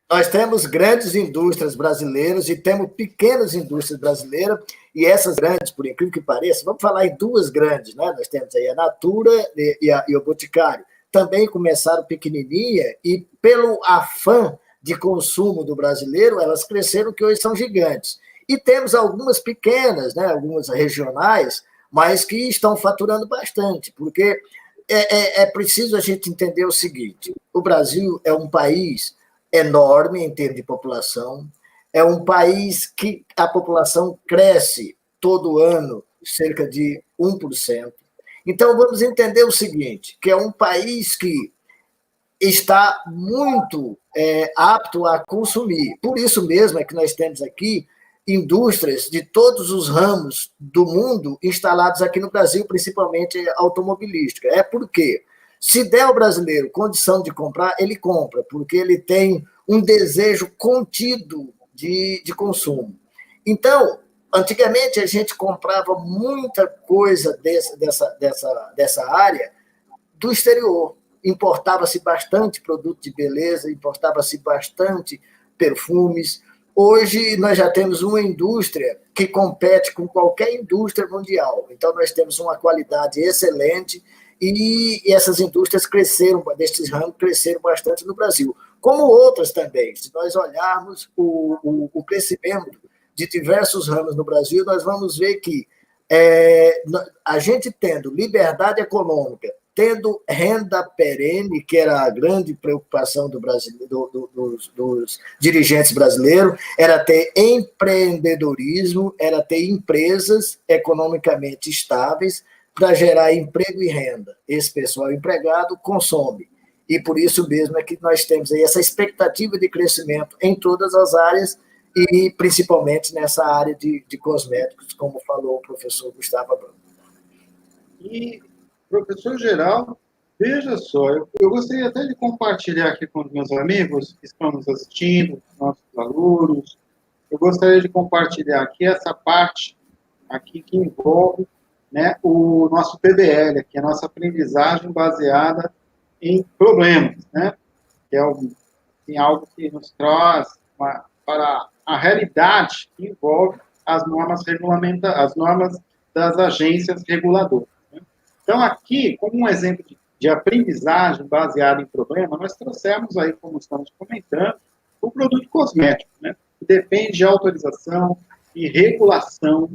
[SPEAKER 2] Nós temos grandes indústrias brasileiras e temos pequenas indústrias brasileiras, e essas grandes, por incrível que pareça, vamos falar em duas grandes, né? Nós temos aí a Natura e o Boticário. Também começaram pequenininha e, pelo afã de consumo do brasileiro, elas cresceram, que hoje são gigantes. E temos algumas pequenas, né, algumas regionais, mas que estão faturando bastante, porque é preciso a gente entender o seguinte: o Brasil é um país enorme em termos de população, é um país que a população cresce todo ano cerca de 1%. Então, vamos entender o seguinte, que é um país que está muito apto a consumir. Por isso mesmo é que nós temos aqui indústrias de todos os ramos do mundo instalados aqui no Brasil, principalmente automobilística. É porque, se der ao brasileiro condição de comprar, ele compra, porque ele tem um desejo contido de consumo. Então, antigamente a gente comprava muita coisa dessa área do exterior. Importava-se bastante produto de beleza, importava-se bastante perfumes. Hoje nós já temos uma indústria que compete com qualquer indústria mundial. Então nós temos uma qualidade excelente e essas indústrias cresceram, destes ramos cresceram bastante no Brasil, como outras também. Se nós olharmos o crescimento de diversos ramos no Brasil, nós vamos ver que a gente tendo liberdade econômica, tendo renda perene, que era a grande preocupação dos dirigentes brasileiros, era ter empreendedorismo, era ter empresas economicamente estáveis para gerar emprego e renda. Esse pessoal empregado consome. E por isso mesmo é que nós temos aí essa expectativa de crescimento em todas as áreas, e principalmente nessa área de cosméticos, como falou o professor Gustavo Abrão.
[SPEAKER 3] E, professor Geraldo, veja só, eu gostaria até de compartilhar aqui com os meus amigos que estão nos assistindo, nossos alunos, eu gostaria de compartilhar aqui essa parte aqui que envolve, né, o nosso PBL, que é a nossa aprendizagem baseada em problemas, né, que é algo que nos traz para a realidade que envolve as normas das agências reguladoras. Né? Então, aqui, como um exemplo de aprendizagem baseada em problema, nós trouxemos aí, como estamos comentando, o produto cosmético, né? Que depende de autorização e regulação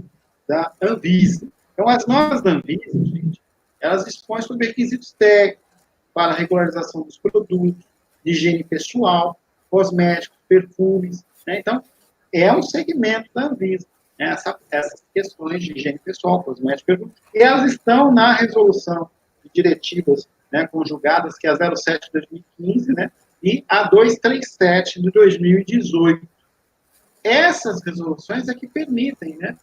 [SPEAKER 3] da Anvisa. Então, as normas da Anvisa, gente, elas dispõem sobre requisitos técnicos para a regularização dos produtos, de higiene pessoal, cosméticos, perfumes, né? Então, é um segmento da Anvisa, né? Essas questões de higiene pessoal, cosméticos, perfumes, e elas estão na resolução de diretivas, né, conjugadas, que é a 07 de 2015, né, e a 237 de 2018. Essas resoluções é que permitem, né,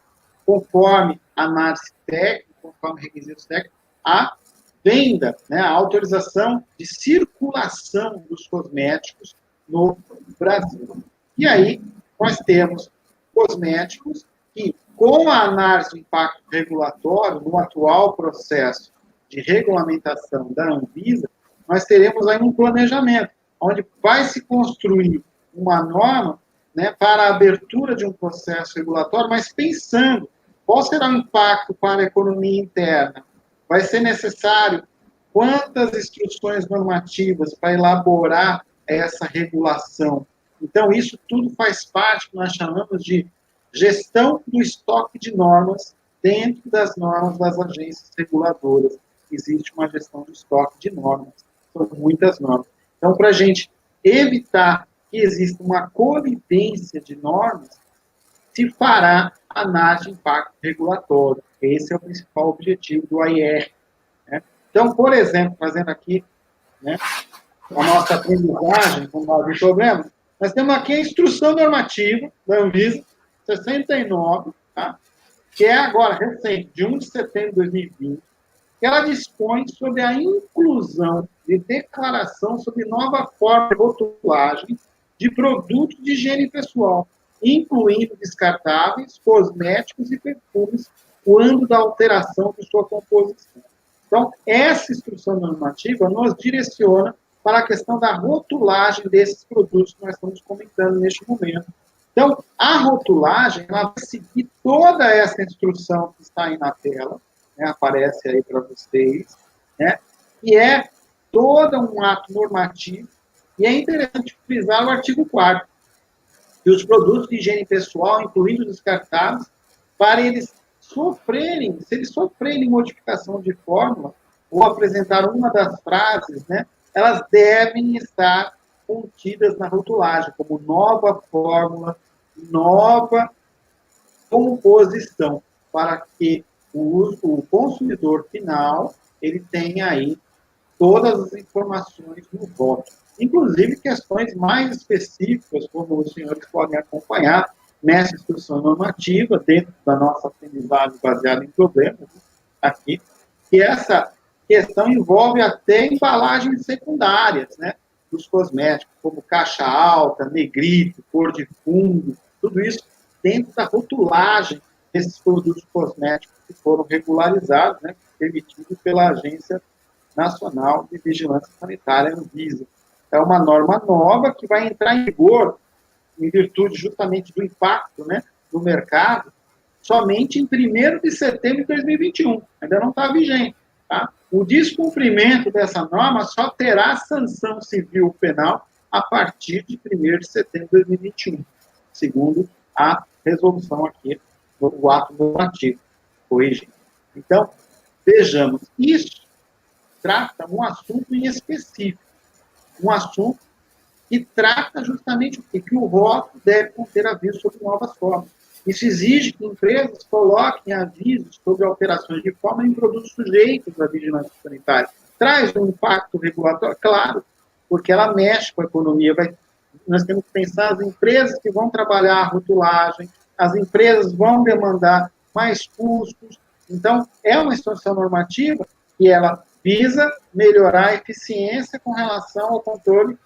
[SPEAKER 3] conforme análise técnica, conforme requisitos técnicos, a venda, né, a autorização de circulação dos cosméticos no Brasil. E aí, nós temos cosméticos que, com a análise do impacto regulatório, no atual processo de regulamentação da Anvisa, nós teremos aí um planejamento, onde vai se construir uma norma, né, para a abertura de um processo regulatório, mas pensando qual será o impacto para a economia interna. Vai ser necessário quantas instruções normativas para elaborar essa regulação. Então, isso tudo faz parte do que nós chamamos de gestão do estoque de normas dentro das normas das agências reguladoras. Existe uma gestão do estoque de normas, são muitas normas. Então, para a gente evitar que exista uma colidência de normas, se fará análise de impacto regulatório. Esse é o principal objetivo do AIR. Né? Então, por exemplo, fazendo aqui, né, a nossa aprendizagem com base em problemas, nós temos aqui a instrução normativa da Anvisa, 69, tá? Que é agora recente, de 1 de setembro de 2020, que ela dispõe sobre a inclusão de declaração sobre nova forma de rotulagem de produtos de higiene pessoal, incluindo descartáveis, cosméticos e perfumes, quando da alteração de sua composição. Então, essa instrução normativa nos direciona para a questão da rotulagem desses produtos que nós estamos comentando neste momento. Então, a rotulagem, ela vai seguir toda essa instrução que está aí na tela, né, aparece aí para vocês, né, que é todo um ato normativo, e é interessante frisar o artigo 4º, que os produtos de higiene pessoal, incluindo os descartáveis, para eles sofrerem, se eles sofrerem modificação de fórmula, ou apresentar uma das frases, né, elas devem estar contidas na rotulagem, como nova fórmula, nova composição, para que o consumidor final ele tenha aí todas as informações no rótulo. Inclusive questões mais específicas, como os senhores podem acompanhar nessa instrução normativa, dentro da nossa aprendizagem baseada em problemas, aqui, que essa questão envolve até embalagens secundárias, né, dos cosméticos, como caixa alta, negrito, cor de fundo, tudo isso dentro da rotulagem desses produtos cosméticos que foram regularizados, né, permitidos pela Agência Nacional de Vigilância Sanitária, Anvisa. É uma norma nova que vai entrar em vigor, em virtude justamente do impacto, né, no mercado, somente em 1º de setembro de 2021. Ainda não está vigente. Tá? O descumprimento dessa norma só terá sanção civil penal a partir de 1º de setembro de 2021, segundo a resolução aqui, o ato normativo corrigido. Então, vejamos, isso trata um assunto em específico, um assunto que trata justamente o quê? Que o rótulo deve conter aviso sobre novas formas. Isso exige que empresas coloquem avisos sobre alterações de forma em produtos sujeitos à vigilância sanitária. Traz um impacto regulatório? Claro, porque ela mexe com a economia. Nós temos que pensar as empresas que vão trabalhar a rotulagem, as empresas vão demandar mais custos. Então, é uma instrução normativa que ela visa melhorar a eficiência com relação ao controle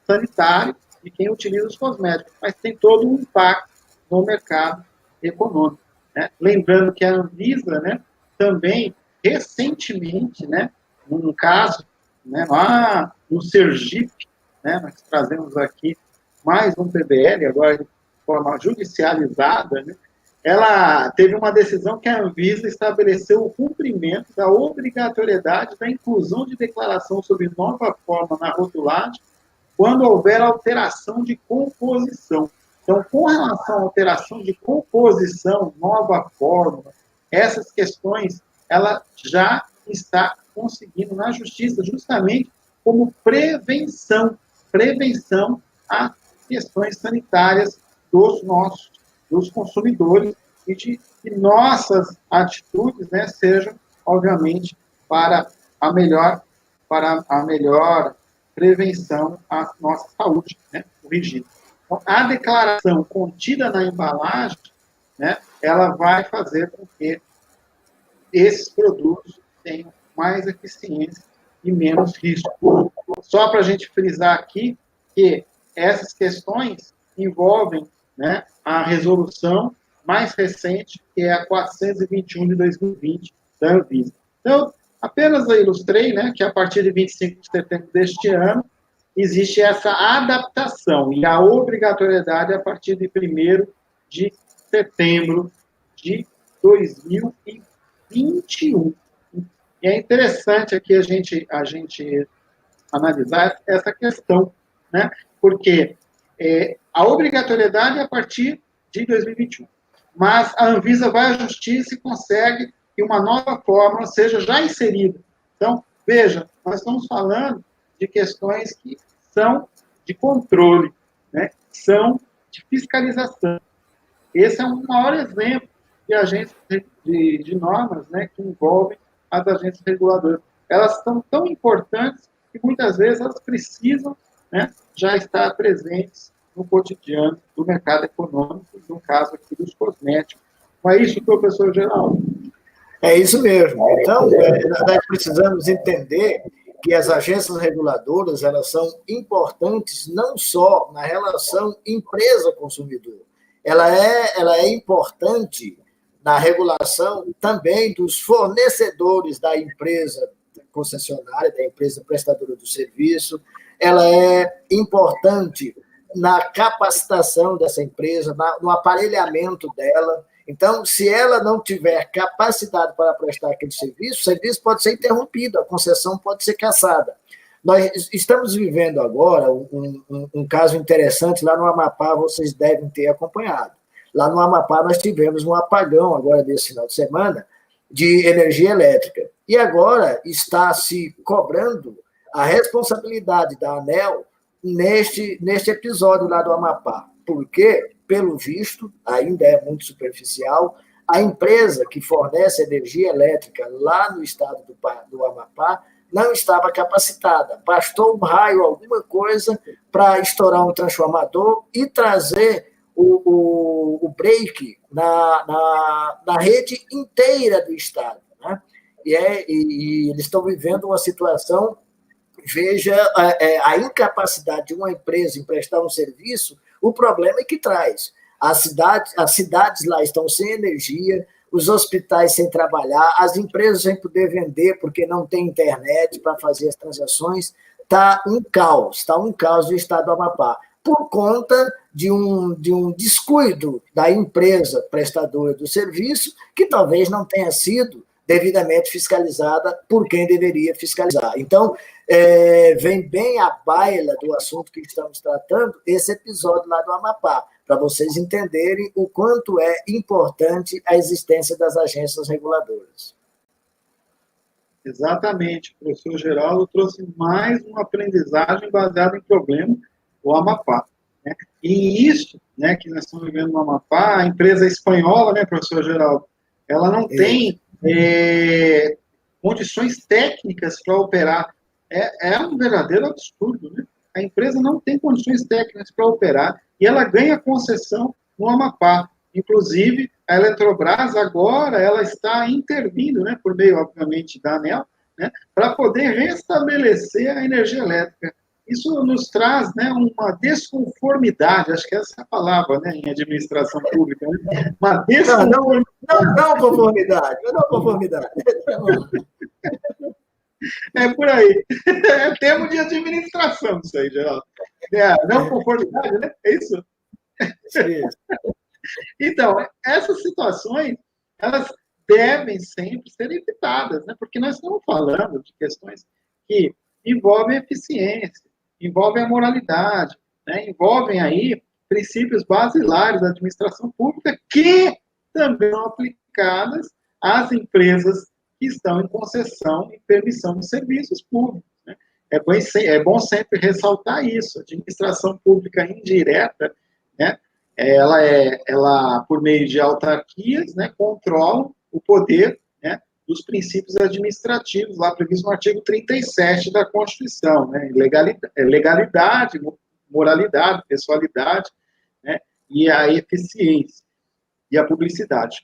[SPEAKER 3] sanitário de quem utiliza os cosméticos, mas tem todo um impacto no mercado econômico. Né? Lembrando que a Anvisa, né, também, recentemente, né, num caso, né, lá no Sergipe, né, nós trazemos aqui mais um PBL, agora de forma judicializada, né, ela teve uma decisão que a Anvisa estabeleceu o cumprimento da obrigatoriedade da inclusão de declaração sobre nova forma na rotulagem quando houver alteração de composição. Então, com relação à alteração de composição, nova fórmula, essas questões, ela já está conseguindo na justiça, justamente como prevenção a questões sanitárias dos consumidores e de que nossas atitudes, né, sejam, obviamente, para a melhor prevenção à nossa saúde, né, corrigida. Então, a declaração contida na embalagem, né, ela vai fazer com que esses produtos tenham mais eficiência e menos risco. Só para a gente frisar aqui que essas questões envolvem, né, a resolução mais recente, que é a 421 de 2020 da Anvisa. Então, apenas eu ilustrei, né, que a partir de 25 de setembro deste ano, existe essa adaptação e a obrigatoriedade a partir de 1º de setembro de 2021. E é interessante aqui a gente analisar essa questão, né? Porque a obrigatoriedade é a partir de 2021. Mas a Anvisa vai à justiça e consegue que uma nova fórmula seja já inserida. Então, veja, nós estamos falando de questões que são de controle, né? São de fiscalização. Esse é um maior exemplo de agências de normas, né, que envolvem as agências reguladoras. Elas são tão importantes que muitas vezes elas precisam, né, já estar presentes no cotidiano do mercado econômico, no caso aqui dos cosméticos. Não é isso, professor Geraldo?
[SPEAKER 2] É isso mesmo. Então, nós precisamos entender que as agências reguladoras, elas são importantes não só na relação empresa-consumidor, ela é importante na regulação também dos fornecedores da empresa concessionária, da empresa prestadora do serviço, ela é importante na capacitação dessa empresa, no aparelhamento dela. Então, se ela não tiver capacidade para prestar aquele serviço, o serviço pode ser interrompido, a concessão pode ser cassada. Nós estamos vivendo agora um caso interessante lá no Amapá, vocês devem ter acompanhado. Lá no Amapá nós tivemos um apagão agora desse final de semana de energia elétrica. E agora está se cobrando a responsabilidade da ANEEL neste episódio lá do Amapá. Porque, pelo visto, ainda é muito superficial, a empresa que fornece energia elétrica lá no estado do Amapá não estava capacitada. Bastou um raio, alguma coisa, para estourar um transformador e trazer o break na rede inteira do estado, né? E eles estão vivendo uma situação, veja, a incapacidade de uma empresa em prestar um serviço, o problema é que traz. As cidades lá estão sem energia, os hospitais sem trabalhar, as empresas sem poder vender porque não tem internet para fazer as transações. Está um caos no estado do Amapá, por conta de um descuido da empresa prestadora do serviço, que talvez não tenha sido devidamente fiscalizada por quem deveria fiscalizar. Então, vem bem à baila do assunto que estamos tratando esse episódio lá do Amapá, para vocês entenderem o quanto é importante a existência das agências reguladoras.
[SPEAKER 3] Exatamente. O professor Geraldo trouxe mais uma aprendizagem baseada em problema, o Amapá, né? E isso, né, que nós estamos vivendo no Amapá, a empresa espanhola, né, professor Geraldo, ela não tem condições técnicas para operar. É um verdadeiro absurdo, né? A empresa não tem condições técnicas para operar e ela ganha concessão no Amapá. Inclusive, a Eletrobras agora ela está intervindo, né, por meio, obviamente, da ANEEL, né, para poder restabelecer a energia elétrica. Isso nos traz, né, uma desconformidade, acho que essa é a palavra, né, em administração pública, né? Uma desconformidade.
[SPEAKER 2] Não conformidade.
[SPEAKER 3] É por aí. É termo de administração isso aí, Geraldo. Não conformidade, né? É isso?
[SPEAKER 2] Isso.
[SPEAKER 3] Então, essas situações, elas devem sempre ser evitadas, né? Porque nós estamos falando de questões que envolvem eficiência, envolvem a moralidade, né? Envolvem aí princípios basilares da administração pública que também são aplicadas às empresas que estão em concessão e permissão de serviços públicos, né? É bom sempre ressaltar isso. A administração pública indireta, né? Ela, por meio de autarquias, né, controla o poder, né, dos princípios administrativos, lá previsto no artigo 37 da Constituição, né, legalidade, moralidade, pessoalidade, né, e a eficiência e a publicidade.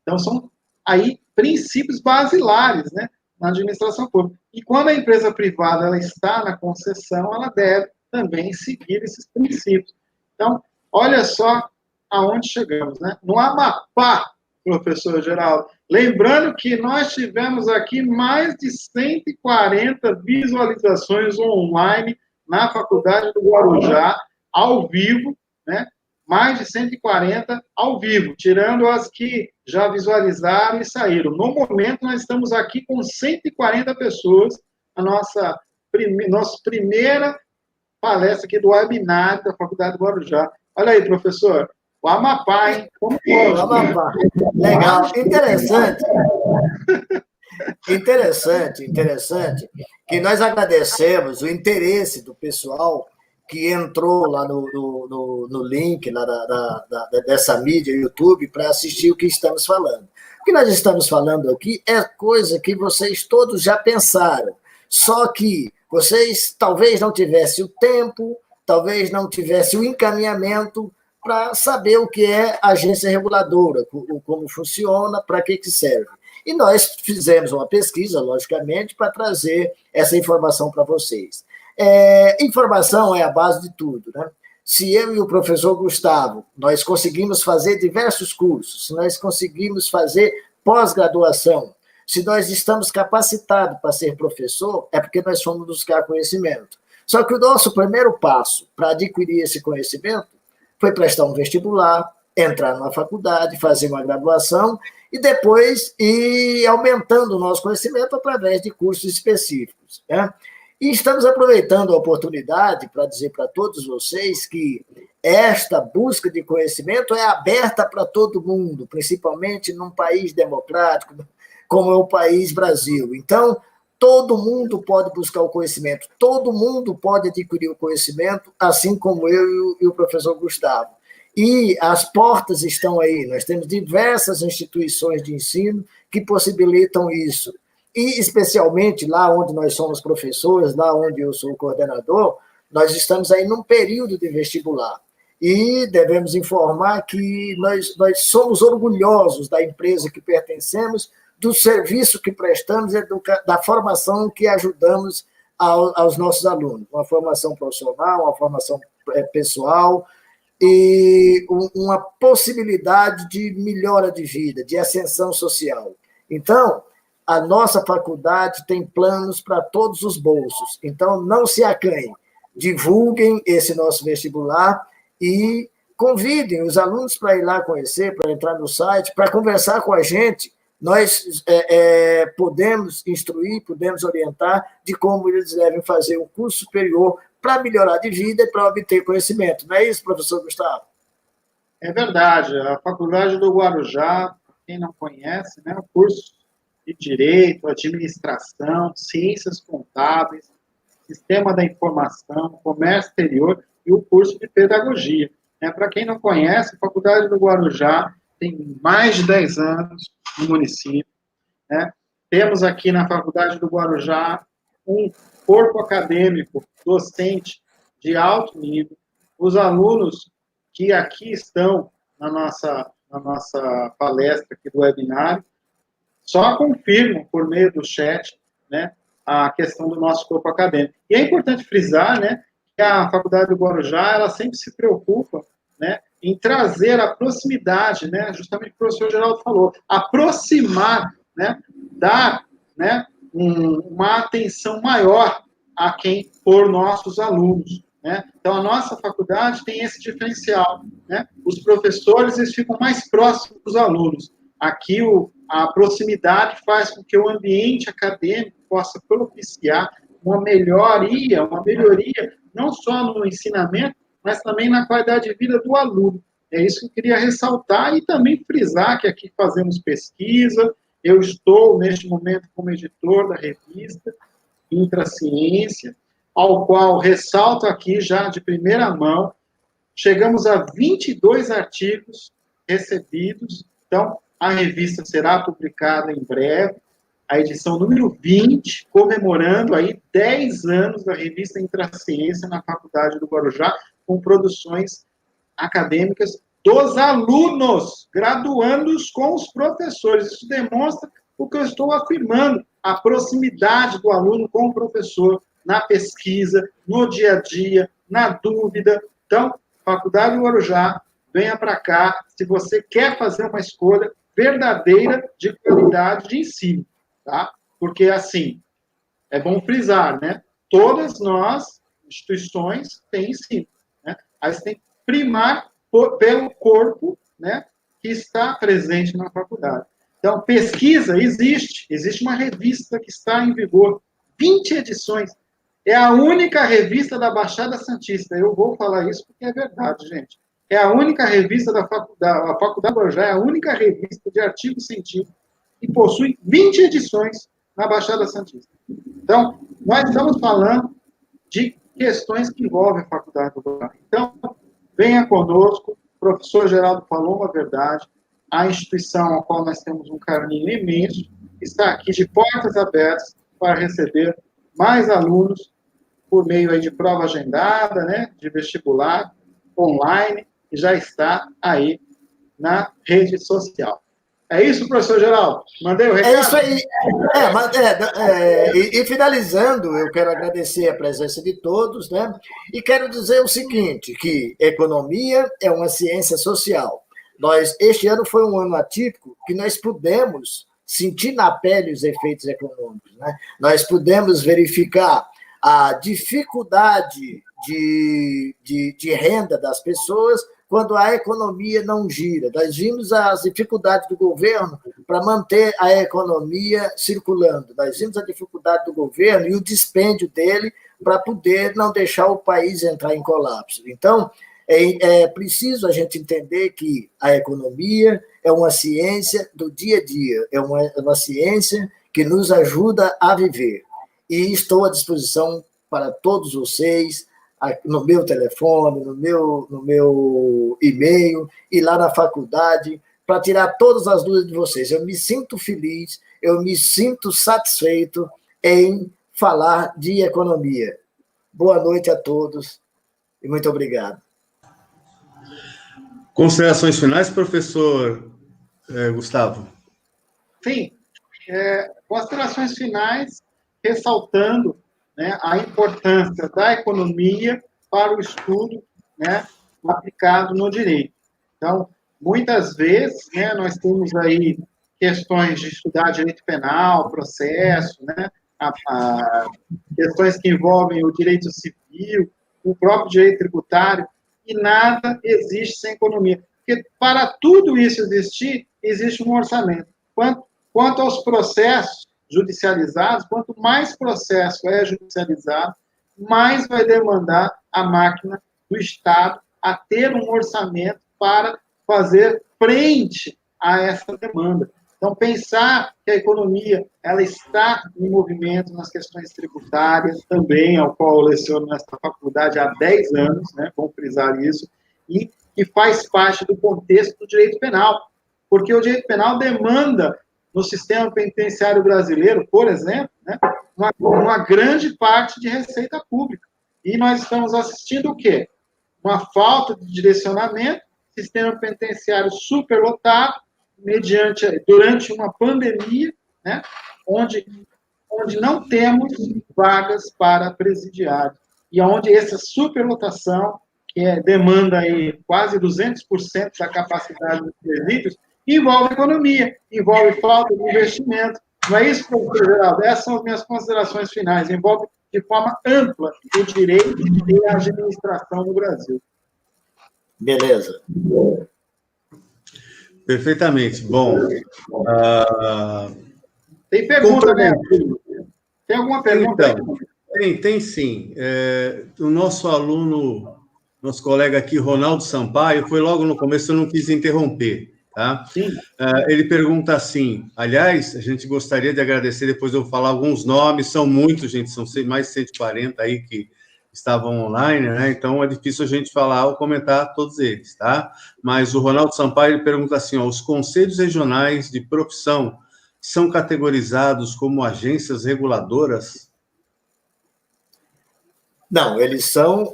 [SPEAKER 3] Então, são aí princípios basilares, né, na administração pública. E quando a empresa privada ela está na concessão, ela deve também seguir esses princípios. Então, olha só aonde chegamos, né? No Amapá, professor Geraldo. Lembrando que nós tivemos aqui mais de 140 visualizações online na Faculdade do Guarujá, ao vivo, né? Mais de 140 ao vivo, tirando as que já visualizaram e saíram. No momento, nós estamos aqui com 140 pessoas, a nossa primeira palestra aqui do webinar da Faculdade do Guarujá. Olha aí, professor, o Amapá, hein? Como
[SPEAKER 2] o Amapá. Legal, interessante, que nós agradecemos o interesse do pessoal que entrou lá no link lá dessa mídia, YouTube, para assistir o que estamos falando. O que nós estamos falando aqui é coisa que vocês todos já pensaram, só que vocês talvez não tivessem o tempo, talvez não tivessem o encaminhamento para saber o que é agência reguladora, como funciona, para que serve. E nós fizemos uma pesquisa, logicamente, para trazer essa informação para vocês. Informação é a base de tudo, né? Se eu e o professor Gustavo, nós conseguimos fazer diversos cursos, se nós conseguimos fazer pós-graduação, se nós estamos capacitados para ser professor, é porque nós fomos buscar conhecimento. Só que o nosso primeiro passo para adquirir esse conhecimento foi prestar um vestibular, entrar numa faculdade, fazer uma graduação e depois ir aumentando o nosso conhecimento através de cursos específicos, né? E estamos aproveitando a oportunidade para dizer para todos vocês que esta busca de conhecimento é aberta para todo mundo, principalmente num país democrático, como é o país Brasil. Então, todo mundo pode buscar o conhecimento, todo mundo pode adquirir o conhecimento, assim como eu e o professor Gustavo. E as portas estão aí, nós temos diversas instituições de ensino que possibilitam isso. E, especialmente, lá onde nós somos professores, lá onde eu sou coordenador, nós estamos aí num período de vestibular. E devemos informar que nós somos orgulhosos da empresa que pertencemos, do serviço que prestamos e da formação que ajudamos aos nossos alunos. Uma formação profissional, uma formação pessoal e uma possibilidade de melhora de vida, de ascensão social. Então, a nossa faculdade tem planos para todos os bolsos. Então, não se acanhem. Divulguem esse nosso vestibular e convidem os alunos para ir lá conhecer, para entrar no site, para conversar com a gente. Nós podemos instruir, podemos orientar de como eles devem fazer um curso superior para melhorar de vida e para obter conhecimento. Não é isso, professor Gustavo?
[SPEAKER 3] É verdade. A Faculdade do Guarujá, para quem não conhece, né, o curso de Direito, Administração, Ciências Contábeis, Sistema da Informação, Comércio Exterior e o curso de Pedagogia. Para quem não conhece, a Faculdade do Guarujá tem mais de 10 anos no município, né? Temos aqui na Faculdade do Guarujá um corpo acadêmico, docente de alto nível. Os alunos que aqui estão na nossa palestra aqui do webinário, só confirmam por meio do chat, né, a questão do nosso corpo acadêmico. E é importante frisar, né, que a Faculdade do Guarujá, ela sempre se preocupa, né, em trazer a proximidade, né, justamente o que o professor Geraldo falou, aproximar, né, dar, né, uma atenção maior a quem for nossos alunos. né? Então, a nossa faculdade tem esse diferencial, né? Os professores, eles ficam mais próximos dos alunos. Aqui, a proximidade faz com que o ambiente acadêmico possa propiciar uma melhoria, não só no ensinamento, mas também na qualidade de vida do aluno. É isso que eu queria ressaltar e também frisar que aqui fazemos pesquisa. Eu estou, neste momento, como editor da revista Intraciência, ao qual ressalto aqui já de primeira mão, chegamos a 22 artigos recebidos, então a revista será publicada em breve, a edição número 20, comemorando aí 10 anos da revista Intraciência na Faculdade do Guarujá, com produções acadêmicas dos alunos, graduandos com os professores. Isso demonstra o que eu estou afirmando, a proximidade do aluno com o professor, na pesquisa, no dia a dia, na dúvida. Então, Faculdade do Guarujá, venha para cá, se você quer fazer uma escolha verdadeira de qualidade de ensino, tá? Porque, assim, é bom frisar, né? Todas nós, instituições, têm ensino, né? Aí você tem que primar pelo corpo, né, que está presente na faculdade. Então, pesquisa existe uma revista que está em vigor, 20 edições, é a única revista da Baixada Santista, eu vou falar isso porque é verdade, gente, é a única revista da faculdade, a Faculdade do Guarujá é a única revista de artigos científicos que possui 20 edições na Baixada Santista. Então, nós estamos falando de questões que envolvem a Faculdade do Guarujá. Então, venha conosco, o professor Geraldo falou uma verdade, a instituição a qual nós temos um carinho imenso está aqui de portas abertas para receber mais alunos por meio aí de prova agendada, né, de vestibular, online, e já está aí na rede social. É isso, professor Geraldo? Mandei o recado?
[SPEAKER 2] É isso aí. E finalizando, eu quero agradecer a presença de todos, né? E quero dizer o seguinte, que economia é uma ciência social. Este ano foi um ano atípico que nós pudemos sentir na pele os efeitos econômicos, né? Nós pudemos verificar a dificuldade de renda das pessoas quando a economia não gira. Nós vimos as dificuldades do governo para manter a economia circulando. Nós vimos a dificuldade do governo e o dispêndio dele para poder não deixar o país entrar em colapso. Então, é preciso a gente entender que a economia é uma ciência do dia a dia, é uma ciência que nos ajuda a viver. E estou à disposição para todos vocês, no meu telefone, no meu e-mail, e lá na faculdade, para tirar todas as dúvidas de vocês. Eu me sinto feliz, eu me sinto satisfeito em falar de economia. Boa noite a todos e muito obrigado.
[SPEAKER 1] Considerações finais, professor Gustavo?
[SPEAKER 3] Sim, considerações finais, ressaltando, né, a importância da economia para o estudo, né, aplicado no direito. Então, muitas vezes, né, nós temos aí questões de estudar direito penal, processo, né, questões que envolvem o direito civil, o próprio direito tributário, e nada existe sem economia. Porque para tudo isso existir, existe um orçamento. Quanto aos processos judicializados, quanto mais processo é judicializado, mais vai demandar a máquina do Estado a ter um orçamento para fazer frente a essa demanda. Então, pensar que a economia ela está em movimento nas questões tributárias também, ao qual eu leciono nesta faculdade há 10 anos, né, vamos frisar isso, e que faz parte do contexto do direito penal, porque o direito penal demanda no sistema penitenciário brasileiro, por exemplo, né, uma grande parte de receita pública. E nós estamos assistindo o quê? Uma falta de direcionamento, sistema penitenciário superlotado, durante uma pandemia, né, onde não temos vagas para presidiários, e onde essa superlotação, que demanda aí quase 200% da capacidade dos presídios, envolve economia, envolve falta de investimento. Não é isso, professor Geraldo? Essas são as minhas considerações finais. Envolve de forma ampla o direito e a administração no Brasil.
[SPEAKER 2] Beleza.
[SPEAKER 1] Perfeitamente. Bom,
[SPEAKER 3] tem pergunta, né? Tem alguma pergunta?
[SPEAKER 1] Então, tem sim. O nosso aluno, nosso colega aqui, Ronaldo Sampaio, foi logo no começo, eu não quis interromper, tá?
[SPEAKER 3] Sim.
[SPEAKER 1] Ele pergunta assim, aliás, a gente gostaria de agradecer, depois eu vou falar alguns nomes, são muitos, gente, são mais de 140 aí que estavam online, né? Então é difícil a gente falar ou comentar todos eles, tá? Mas o Ronaldo Sampaio ele pergunta assim, ó, os conselhos regionais de profissão são categorizados como agências reguladoras?
[SPEAKER 2] Não, eles são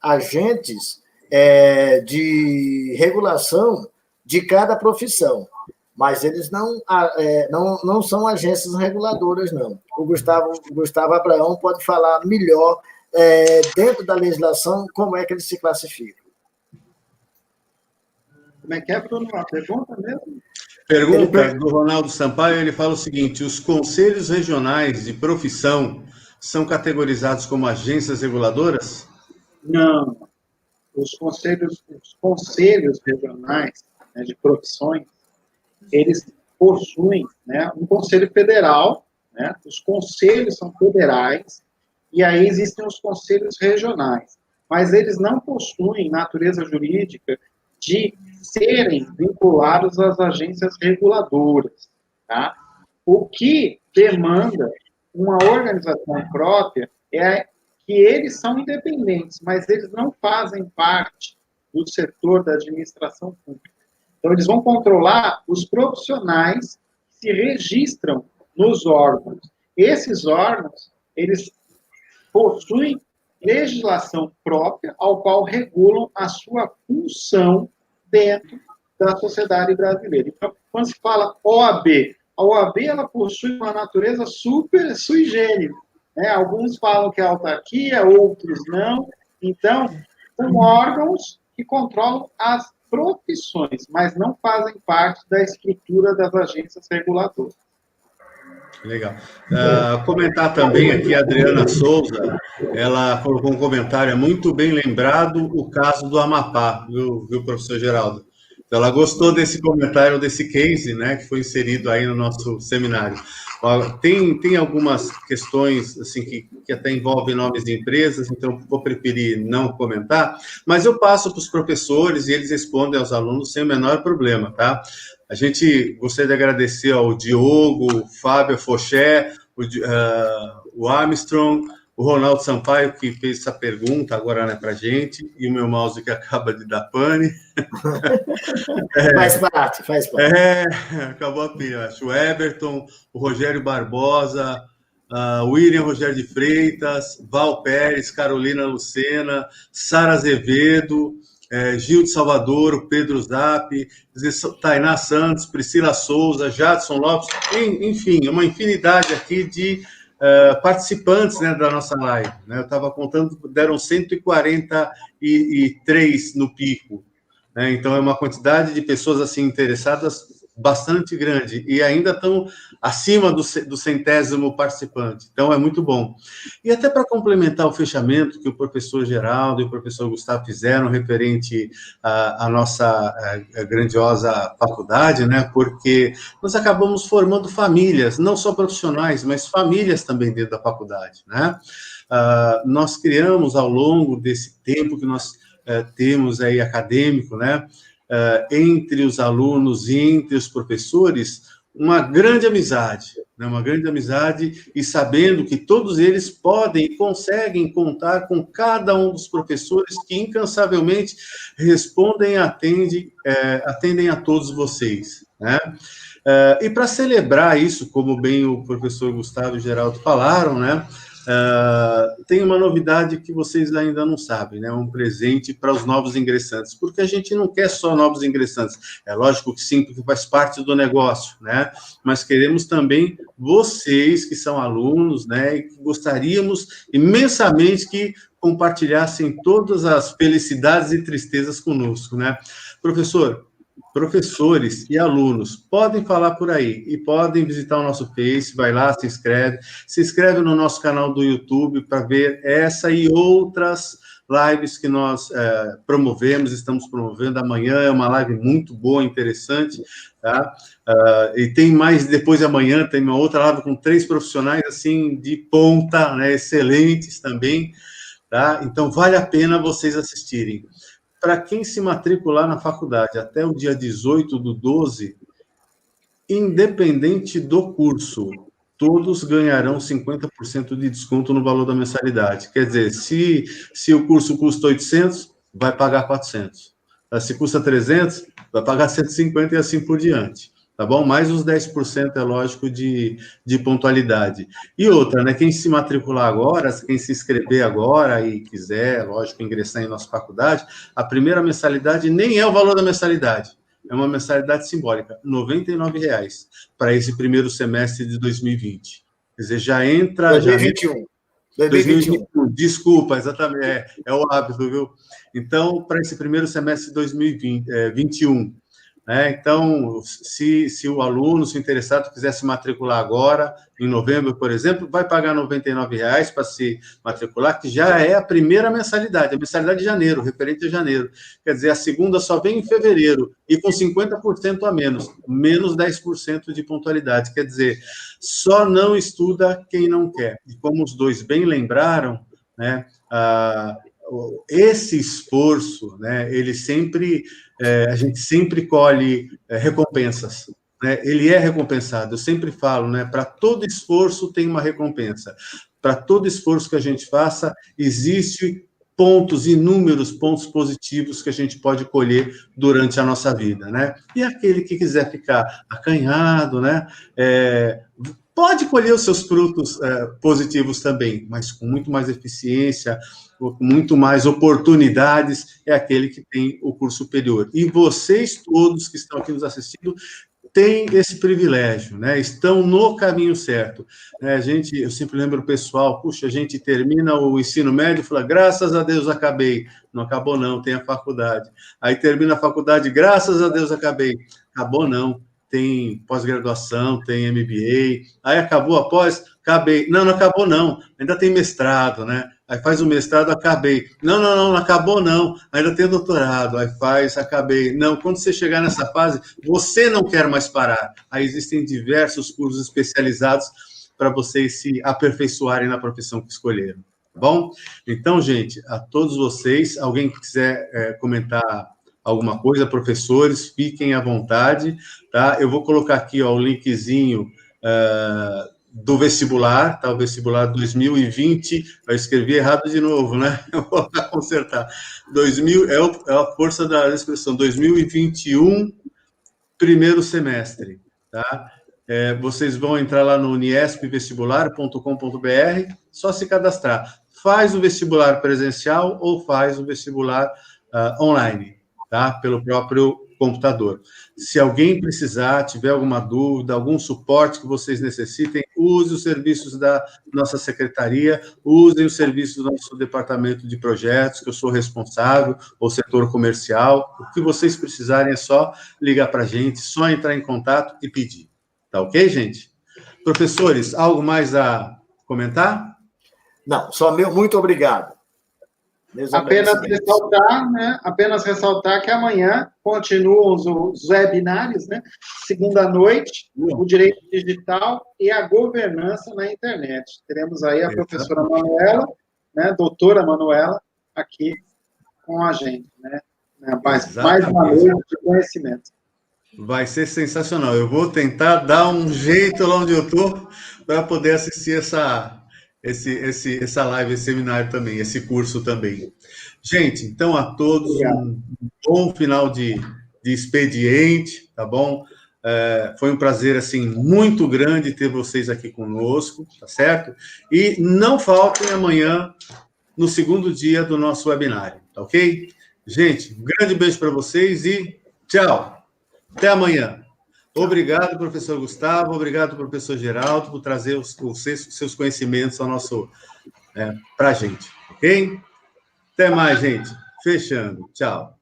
[SPEAKER 2] agentes de regulação de cada profissão, mas eles não são agências reguladoras, não. O Gustavo Abraão pode falar melhor dentro da legislação como é que eles se classificam.
[SPEAKER 3] Como é que é, Bruno? A pergunta mesmo?
[SPEAKER 1] Pergunta do Ronaldo Sampaio, ele fala o seguinte, os conselhos regionais de profissão são categorizados como agências reguladoras?
[SPEAKER 3] Não. Os conselhos regionais, né, de profissões, eles possuem, né, um conselho federal, né, os conselhos são federais, e aí existem os conselhos regionais, mas eles não possuem natureza jurídica de serem vinculados às agências reguladoras, tá? O que demanda uma organização própria é que eles são independentes, mas eles não fazem parte do setor da administração pública. Então, eles vão controlar os profissionais que se registram nos órgãos. Esses órgãos, eles possuem legislação própria, ao qual regulam a sua função dentro da sociedade brasileira. Então, quando se fala OAB, a OAB ela possui uma natureza super sui generis, né? Alguns falam que é autarquia, outros não. Então, são órgãos que controlam as profissões, mas não fazem parte da estrutura das agências reguladoras.
[SPEAKER 1] Legal. Comentar também aqui a Adriana Souza, ela colocou um comentário, é muito bem lembrado o caso do Amapá, viu, professor Geraldo? Então, ela gostou desse comentário, desse case, né, que foi inserido aí no nosso seminário. Tem algumas questões, assim, que até envolvem nomes de empresas, então vou preferir não comentar, mas eu passo para os professores e eles respondem aos alunos sem o menor problema, tá? A gente gostaria de agradecer ao Diogo, o Fábio Foché, o Armstrong, o Ronaldo Sampaio, que fez essa pergunta agora, né, para a gente, e o meu mouse que acaba de dar pane.
[SPEAKER 2] Faz parte.
[SPEAKER 1] Acabou a pilha, acho. O Everton, o Rogério Barbosa, o William Rogério de Freitas, Val Pérez, Carolina Lucena, Sara Azevedo, Gil de Salvador, o Pedro Zap, Tainá Santos, Priscila Souza, Jadson Lopes, enfim, uma infinidade aqui de participantes, né, da nossa live. Né? Eu estava contando, deram 143 no pico. Né? Então, é uma quantidade de pessoas assim interessadas bastante grande, e ainda estão acima do 100º participante. Então, é muito bom. E até para complementar o fechamento que o professor Geraldo e o professor Gustavo fizeram referente à nossa grandiosa faculdade, né? Porque nós acabamos formando famílias, não só profissionais, mas famílias também dentro da faculdade, né? Nós criamos, ao longo desse tempo que nós temos aí acadêmico, né? Entre os alunos e entre os professores, uma grande amizade, né? Uma grande amizade, e sabendo que todos eles podem e conseguem contar com cada um dos professores que incansavelmente respondem e atendem a todos vocês, né? E para celebrar isso, como bem o professor Gustavo e o Geraldo falaram, né? Tem uma novidade que vocês ainda não sabem, né? Um presente para os novos ingressantes, porque a gente não quer só novos ingressantes, é lógico que sim, porque faz parte do negócio, né? Mas queremos também vocês que são alunos, né? E que gostaríamos imensamente que compartilhassem todas as felicidades e tristezas conosco, né? Professor, professores e alunos, podem falar por aí e podem visitar o nosso Face, vai lá, se inscreve no nosso canal do YouTube para ver essa e outras lives que nós estamos promovendo. Amanhã é uma live muito boa, interessante, tá? E tem mais, depois de amanhã, tem uma outra live com 3 profissionais, assim, de ponta, né, excelentes também, tá? Então, vale a pena vocês assistirem. Para quem se matricular na faculdade até o dia 18/12, independente do curso, todos ganharão 50% de desconto no valor da mensalidade. Quer dizer, se o curso custa 800, vai pagar 400. Se custa 300, vai pagar 150 e assim por diante. Tá bom? Mais os 10%, é lógico, de pontualidade. E outra, né? Quem se matricular agora, quem se inscrever agora e quiser, lógico, ingressar em nossa faculdade, a primeira mensalidade nem é o valor da mensalidade. É uma mensalidade simbólica, R$ 99, para esse primeiro semestre de 2020. Quer dizer, já entra...
[SPEAKER 2] 2021.
[SPEAKER 1] 2021, desculpa, exatamente, é o hábito, viu? Então, para esse primeiro semestre de 2021, né? Então, se o aluno, se o interessado quiser se matricular agora, em novembro, por exemplo, vai pagar R$ 99 para se matricular, que já é a primeira mensalidade, a mensalidade de janeiro, referente a janeiro. Quer dizer, a segunda só vem em fevereiro, e com 50% a menos 10% de pontualidade. Quer dizer, só não estuda quem não quer. E como os dois bem lembraram, né, esse esforço, né, ele sempre... a gente sempre colhe recompensas, né? Ele é recompensado. Eu sempre falo, né? Para todo esforço tem uma recompensa. Para todo esforço que a gente faça, existe inúmeros pontos positivos que a gente pode colher durante a nossa vida, né? E aquele que quiser ficar acanhado, né? Pode colher os seus frutos positivos também, mas com muito mais eficiência, com muito mais oportunidades, é aquele que tem o curso superior. E vocês todos que estão aqui nos assistindo têm esse privilégio, né? Estão no caminho certo. Eu sempre lembro o pessoal, puxa, a gente termina o ensino médio e fala, graças a Deus acabei. Não acabou não, tem a faculdade. Aí termina a faculdade, graças a Deus acabei. Acabou não. Tem pós-graduação, tem MBA, aí acabou a pós, acabei. Não acabou não, ainda tem mestrado, né? Aí faz o mestrado, acabei. Não acabou não, ainda tem doutorado, aí faz, acabei. Não, quando você chegar nessa fase, você não quer mais parar. Aí existem diversos cursos especializados para vocês se aperfeiçoarem na profissão que escolheram, tá bom? Então, gente, a todos vocês, alguém que quiser comentar alguma coisa, professores, fiquem à vontade, tá? Eu vou colocar aqui, ó, o linkzinho do vestibular, tá? O vestibular 2020, eu escrevi errado de novo, né? Eu vou consertar. 2000, é a força da expressão, 2021, primeiro semestre, tá? Vocês vão entrar lá no uniespvestibular.com.br, só se cadastrar. Faz o vestibular presencial ou faz o vestibular online, tá? Pelo próprio computador. Se alguém precisar, tiver alguma dúvida, algum suporte que vocês necessitem, use os serviços da nossa secretaria, usem os serviços do nosso departamento de projetos, que eu sou responsável, ou setor comercial. O que vocês precisarem é só ligar para a gente, só entrar em contato e pedir. Tá ok, gente? Professores, algo mais a comentar?
[SPEAKER 2] Não, só meu muito obrigado.
[SPEAKER 3] Apenas ressaltar que amanhã continuam os webinários, né? Segunda noite, o direito digital e a governança na internet. Teremos aí a professora Manuela, né? Doutora Manuela, aqui com a gente, né? Mais uma noite de conhecimento.
[SPEAKER 1] Vai ser sensacional. Eu vou tentar dar um jeito lá onde eu estou para poder assistir essa live, esse seminário também, esse curso também. Gente, então a todos um bom final de expediente, tá bom? Foi um prazer, assim, muito grande ter vocês aqui conosco, tá certo? E não faltem amanhã no segundo dia do nosso webinário, tá ok? Gente, um grande beijo para vocês e tchau! Até amanhã. Obrigado, professor Gustavo, obrigado, professor Geraldo, por trazer os seus conhecimentos para a gente, ok? Até mais, gente. Fechando. Tchau.